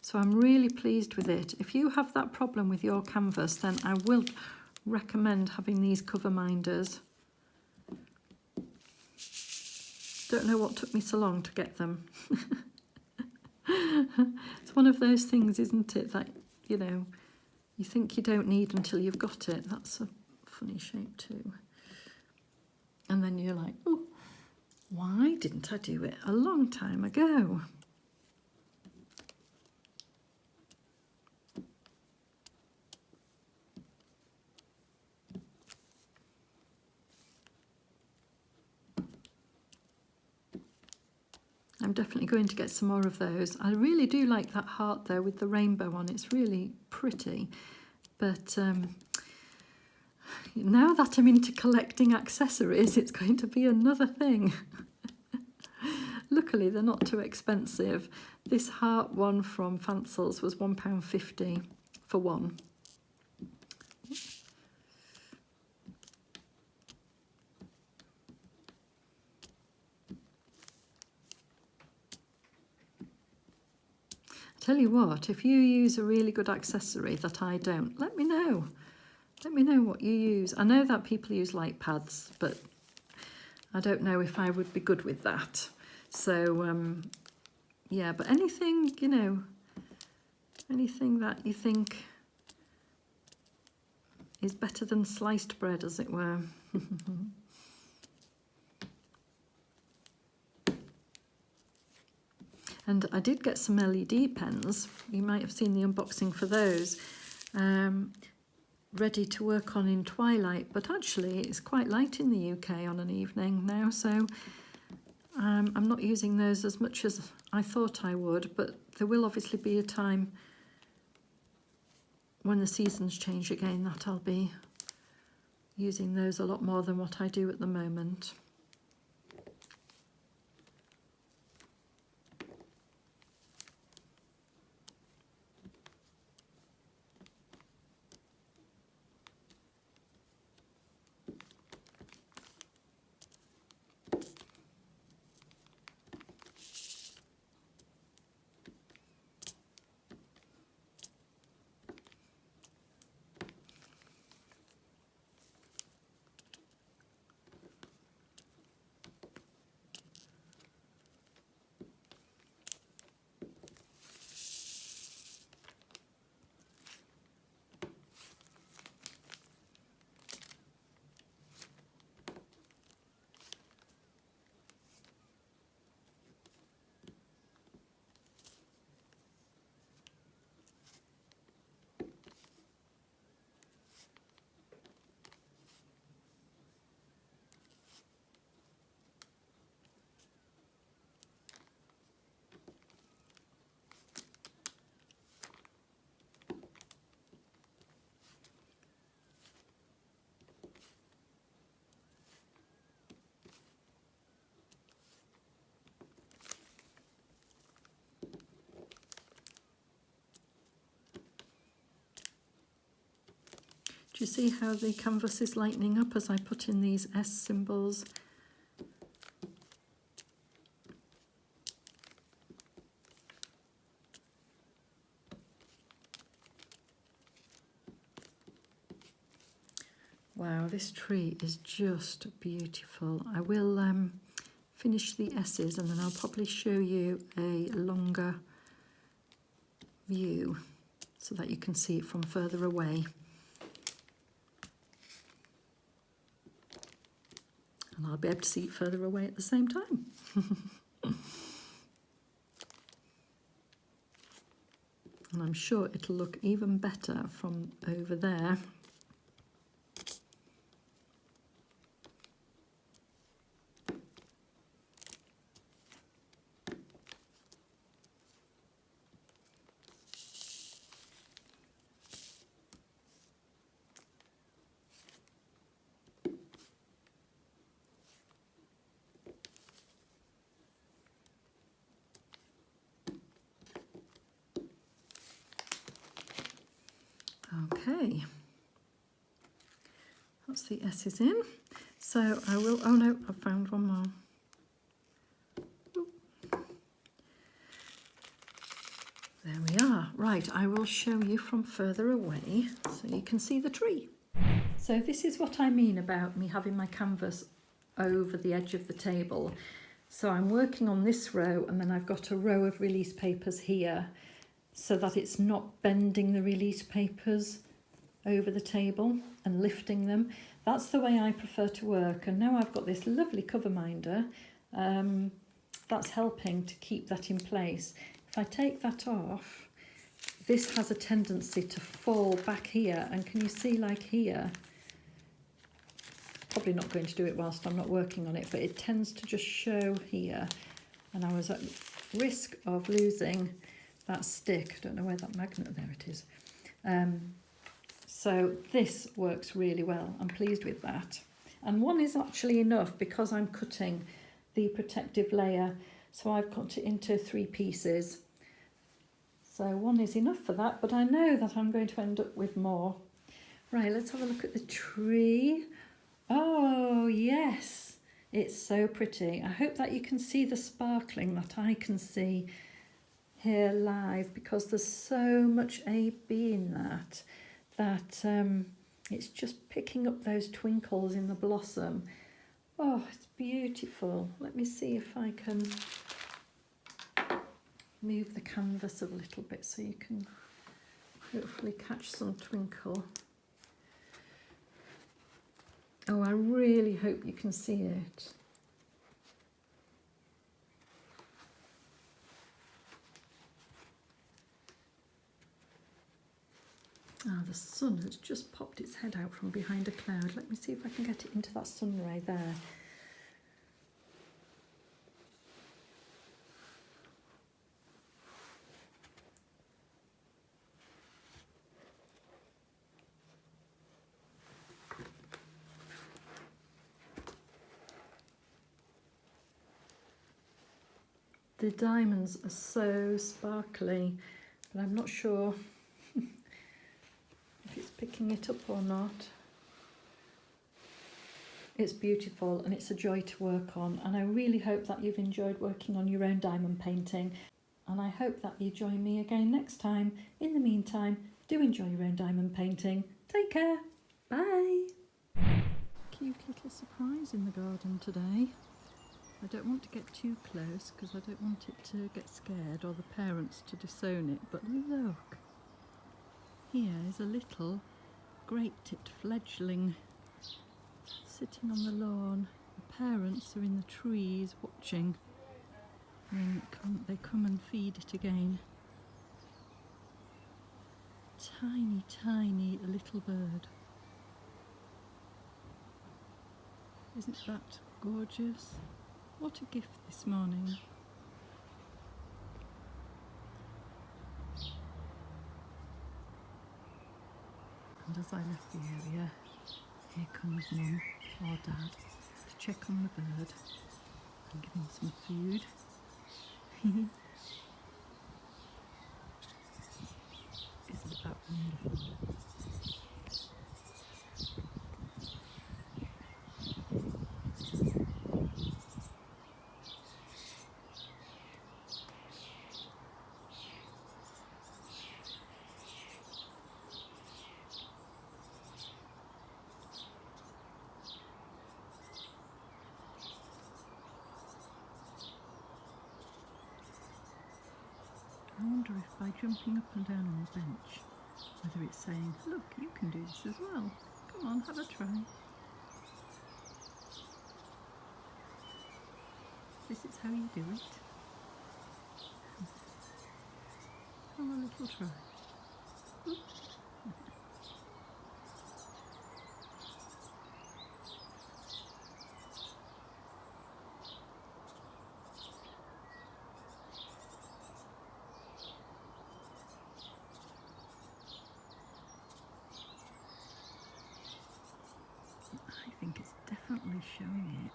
Speaker 1: So I'm really pleased with it. If you have that problem with your canvas, then I will recommend having these cover minders. Don't know what took me so long to get them. It's one of those things, isn't it, that, you know, you think you don't need until you've got it. That's a funny shape too. And then you're like, oh, why didn't I do it a long time ago? I'm definitely going to get some more of those. I really do like that heart there with the rainbow on. It's really pretty. But now that I'm into collecting accessories, it's going to be another thing. Luckily, they're not too expensive. This heart one from Fancels was £1.50 for one. Tell you what, if you use a really good accessory that I don't, let me know. Let me know what you use. I know that people use light pads, but I don't know if I would be good with that. So, yeah, but anything, you know, anything that you think is better than sliced bread, as it were. And I did get some LED pens. You might have seen the unboxing for those. Ready to work on in twilight, but actually it's quite light in the UK on an evening now, so I'm not using those as much as I thought I would, but there will obviously be a time when the seasons change again that I'll be using those a lot more than what I do at the moment. you see how the canvas is lightening up as I put in these S symbols? Wow, this tree is just beautiful. I will finish the S's and then I'll probably show you a longer view so that you can see it from further away. And I'll be able to see it further away at the same time. And I'm sure it'll look even better from over there. Okay, that's the S's in. So I will, oh no, I've found one more. There we are. Right, I will show you from further away so you can see the tree. So this is what I mean about me having my canvas over the edge of the table. So I'm working on this row and then I've got a row of release papers here so that it's not bending the release papers over the table and lifting them. That's the way I prefer to work. And now I've got this lovely cover minder that's helping to keep that in place. If I take that off, this has a tendency to fall back here. And can you see, like here, probably not going to do it whilst I'm not working on it, but it tends to just show here. And I was at risk of losing that stick. I don't know where that magnet, there it is. So this works really well. I'm pleased with that. And one is actually enough because I'm cutting the protective layer. So I've cut it into 3 pieces. So one is enough for that, but I know that I'm going to end up with more. Right, let's have a look at the tree. Oh, yes, it's so pretty. I hope that you can see the sparkling that I can see here live, because there's so much AB in that it's just picking up those twinkles in the blossom. Oh, it's beautiful. Let me see if I can move the canvas a little bit so you can hopefully catch some twinkle. Oh, I really hope you can see it. Ah, the sun has just popped its head out from behind a cloud. Let me see if I can get it into that sun ray there. The diamonds are so sparkly, but I'm not sure if it's picking it up or not. It's beautiful and it's a joy to work on, and I really hope that you've enjoyed working on your own diamond painting, and I hope that you join me again next time. In the meantime, do enjoy your own diamond painting. Take care. Bye. Cute little surprise in the garden today. I don't want to get too close because I don't want it to get scared or the parents to disown it, but look, here is a little great tit fledgling sitting on the lawn. The parents are in the trees watching, and then they come and feed it again. Tiny, tiny little bird. Isn't that gorgeous? What a gift this morning. And as I left the area, here comes Mum or Dad to check on the bird and give him some food. Isn't that wonderful? jumping up and down on the bench, whether it's saying, look, you can do this as well. Come on, have a try. This is how you do it. Have a little try. Oop. I think it's definitely showing it.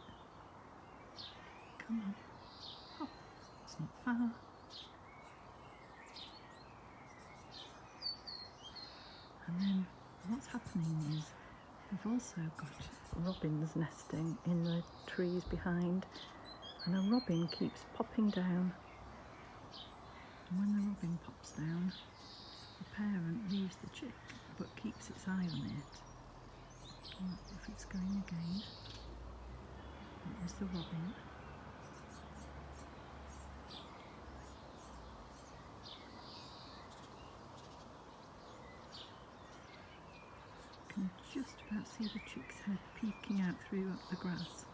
Speaker 1: Come on. Oh, it's not far. And then what's happening is we've also got robins nesting in the trees behind, and a robin keeps popping down. And when the robin pops down, the parent leaves the chick but keeps its eye on it. And if it's going again, that was the robin. You can just about see the chick's head peeking out through the grass.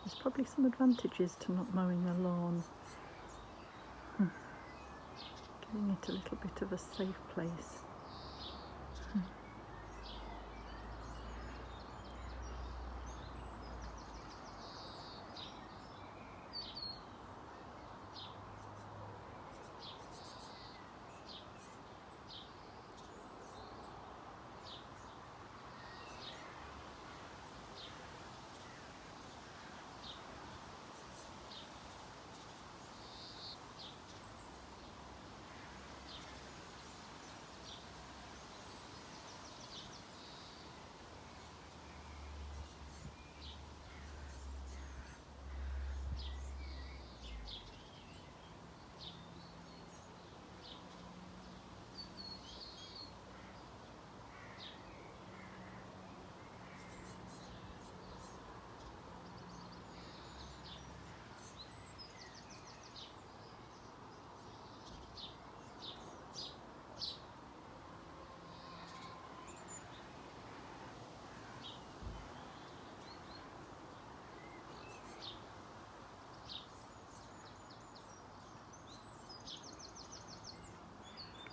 Speaker 1: There's probably some advantages to not mowing the lawn. Giving it a little bit of a safe place.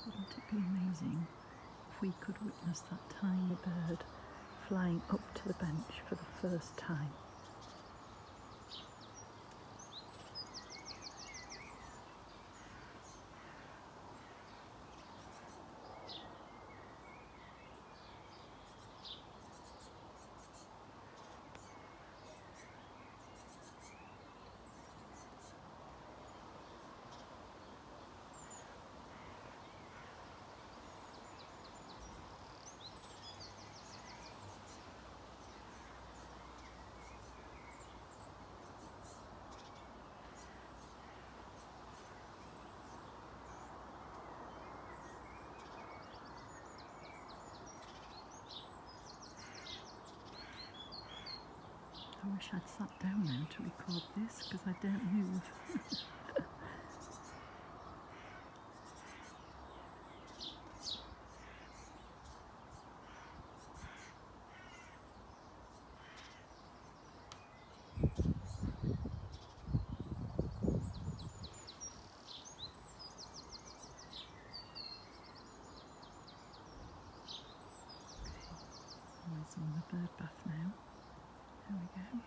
Speaker 1: Wouldn't it be amazing if we could witness that tiny bird flying up to the bench for the first time? I wish I'd sat down now to record this because I don't move. There's some of the bird bath now. There we go.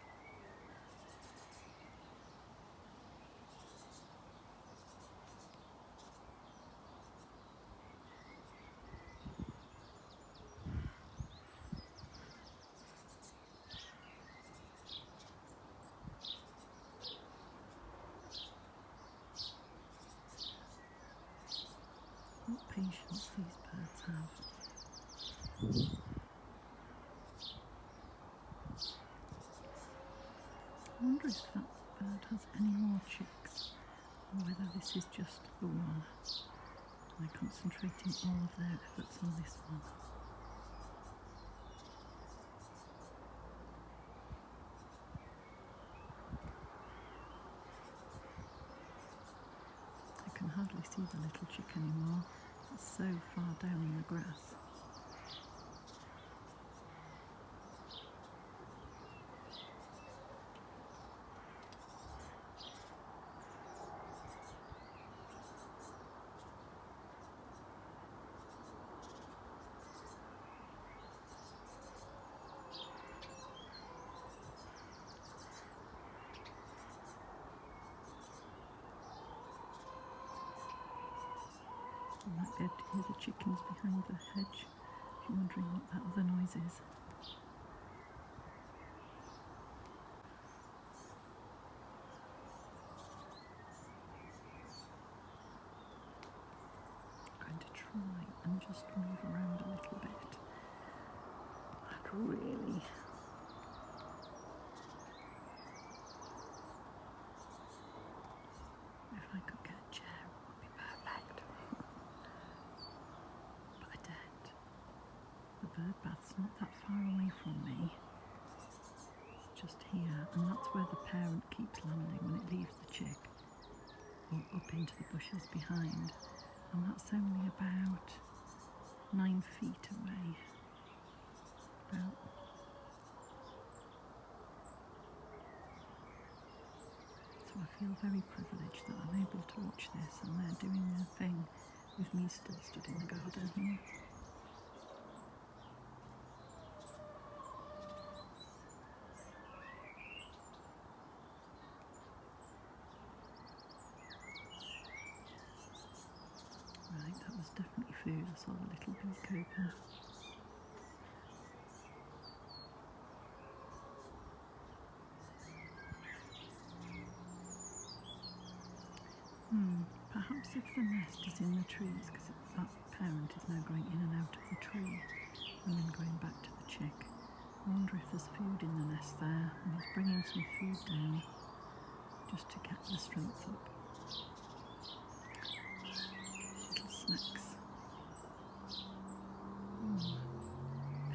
Speaker 1: What patience these birds have. I wonder if that bird has any more chicks, or whether this is just the one. They're concentrating all of their efforts on this one. I can hardly see the little chick anymore. so far down in the grass. You might be able to hear the chickens behind the hedge if you're wondering what that other noise is. I'm going to try and just move around a little bit. I'd really if I could get a chair, it would be perfect. But I don't. The bird bath's not that far away from me. It's just here, and that's where the parent keeps landing when it leaves the chick, or up into the bushes behind. And that's only about 9 feet away. About. So I feel very privileged that I'm able to watch this, and they're doing their thing with me still stood in the garden here. Right, that was definitely food. I saw the little beak open. Perhaps if the nest is in the trees, because that parent is now going in and out of the tree and then going back to the chick. I wonder if there's food in the nest there, and he's bringing some food down just to get the strength up. Little snacks.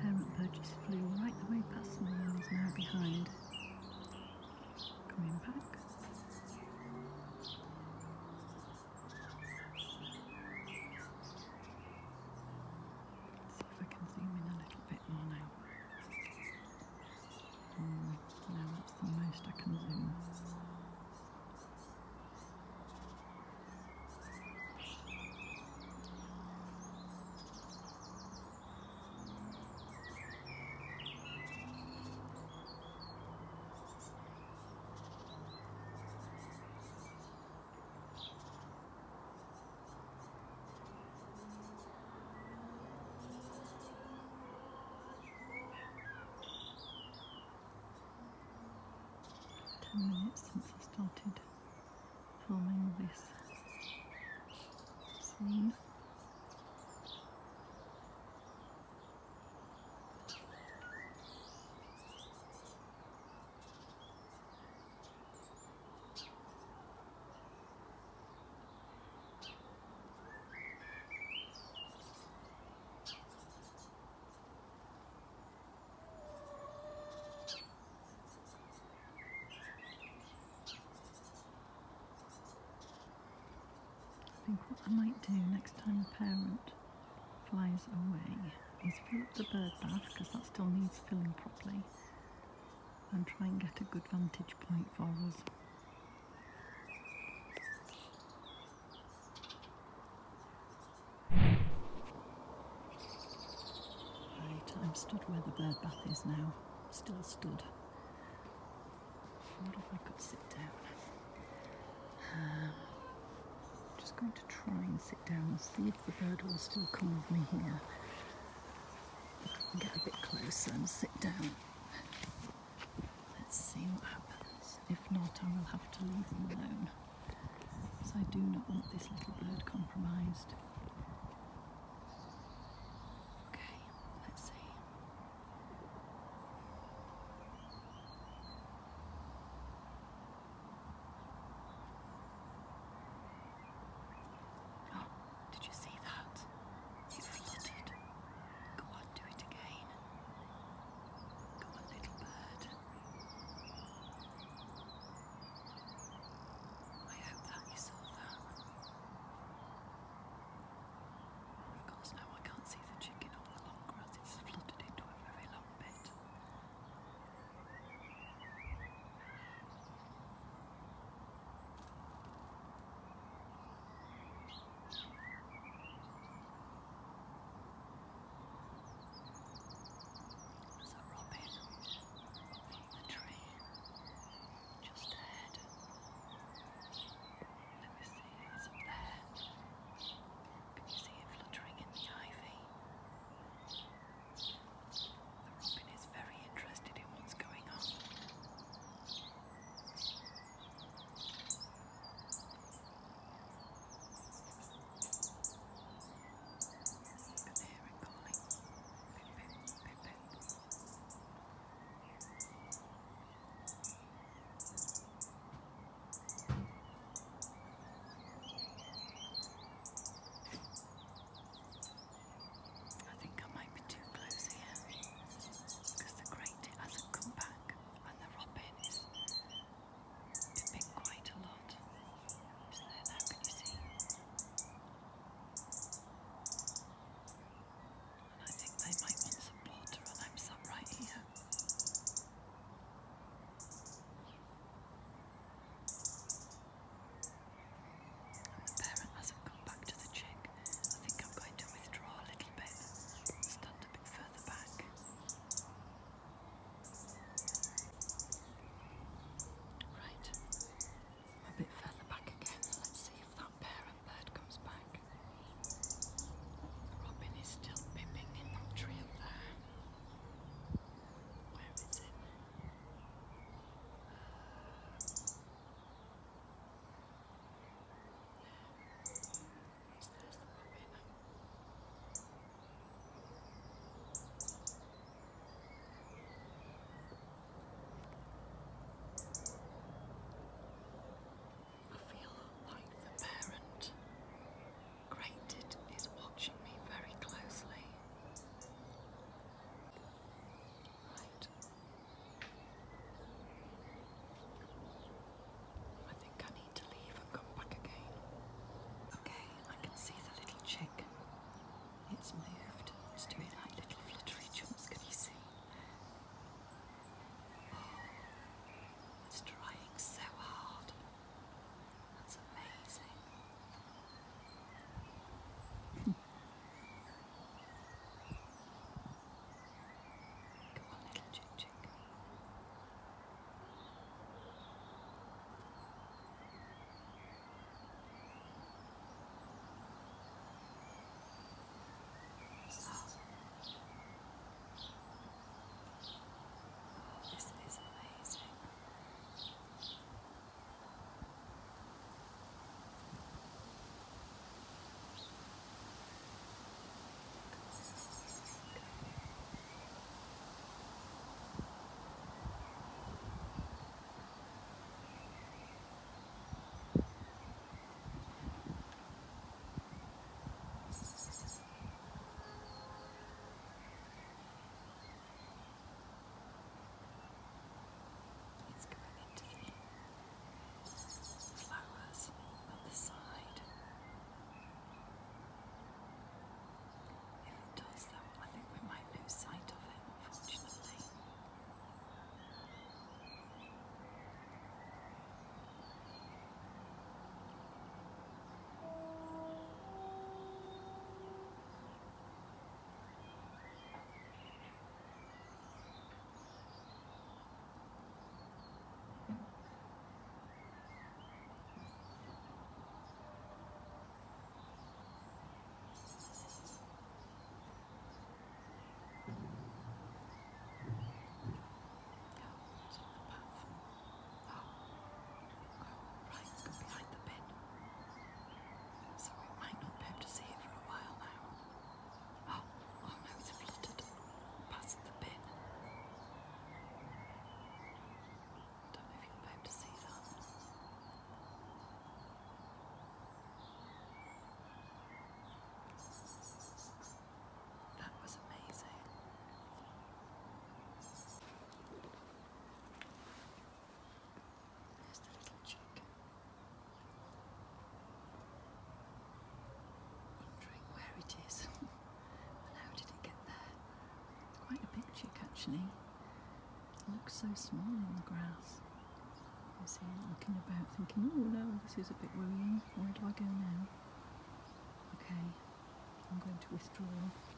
Speaker 1: Parent bird just flew right the way past me and is now behind. Coming back. I can zoom. Minutes since I started filming this scene. I think what I might do next time the parent flies away is fill up the bird bath, because that still needs filling properly, and try and get a good vantage point for us. Right, I'm stood where the bird bath is now, still stood. I wonder if I could sit down. Just going to try and sit down and see if the bird will still come with me here. If I can get a bit closer and sit down. Let's see what happens. If not, I will have to leave them alone, because I do not want this little bird compromised. Okay, let's see. actually. It looks so small in the grass. You see it looking about thinking, oh no, this is a bit worrying. Where do I go now? Okay, I'm going to withdraw.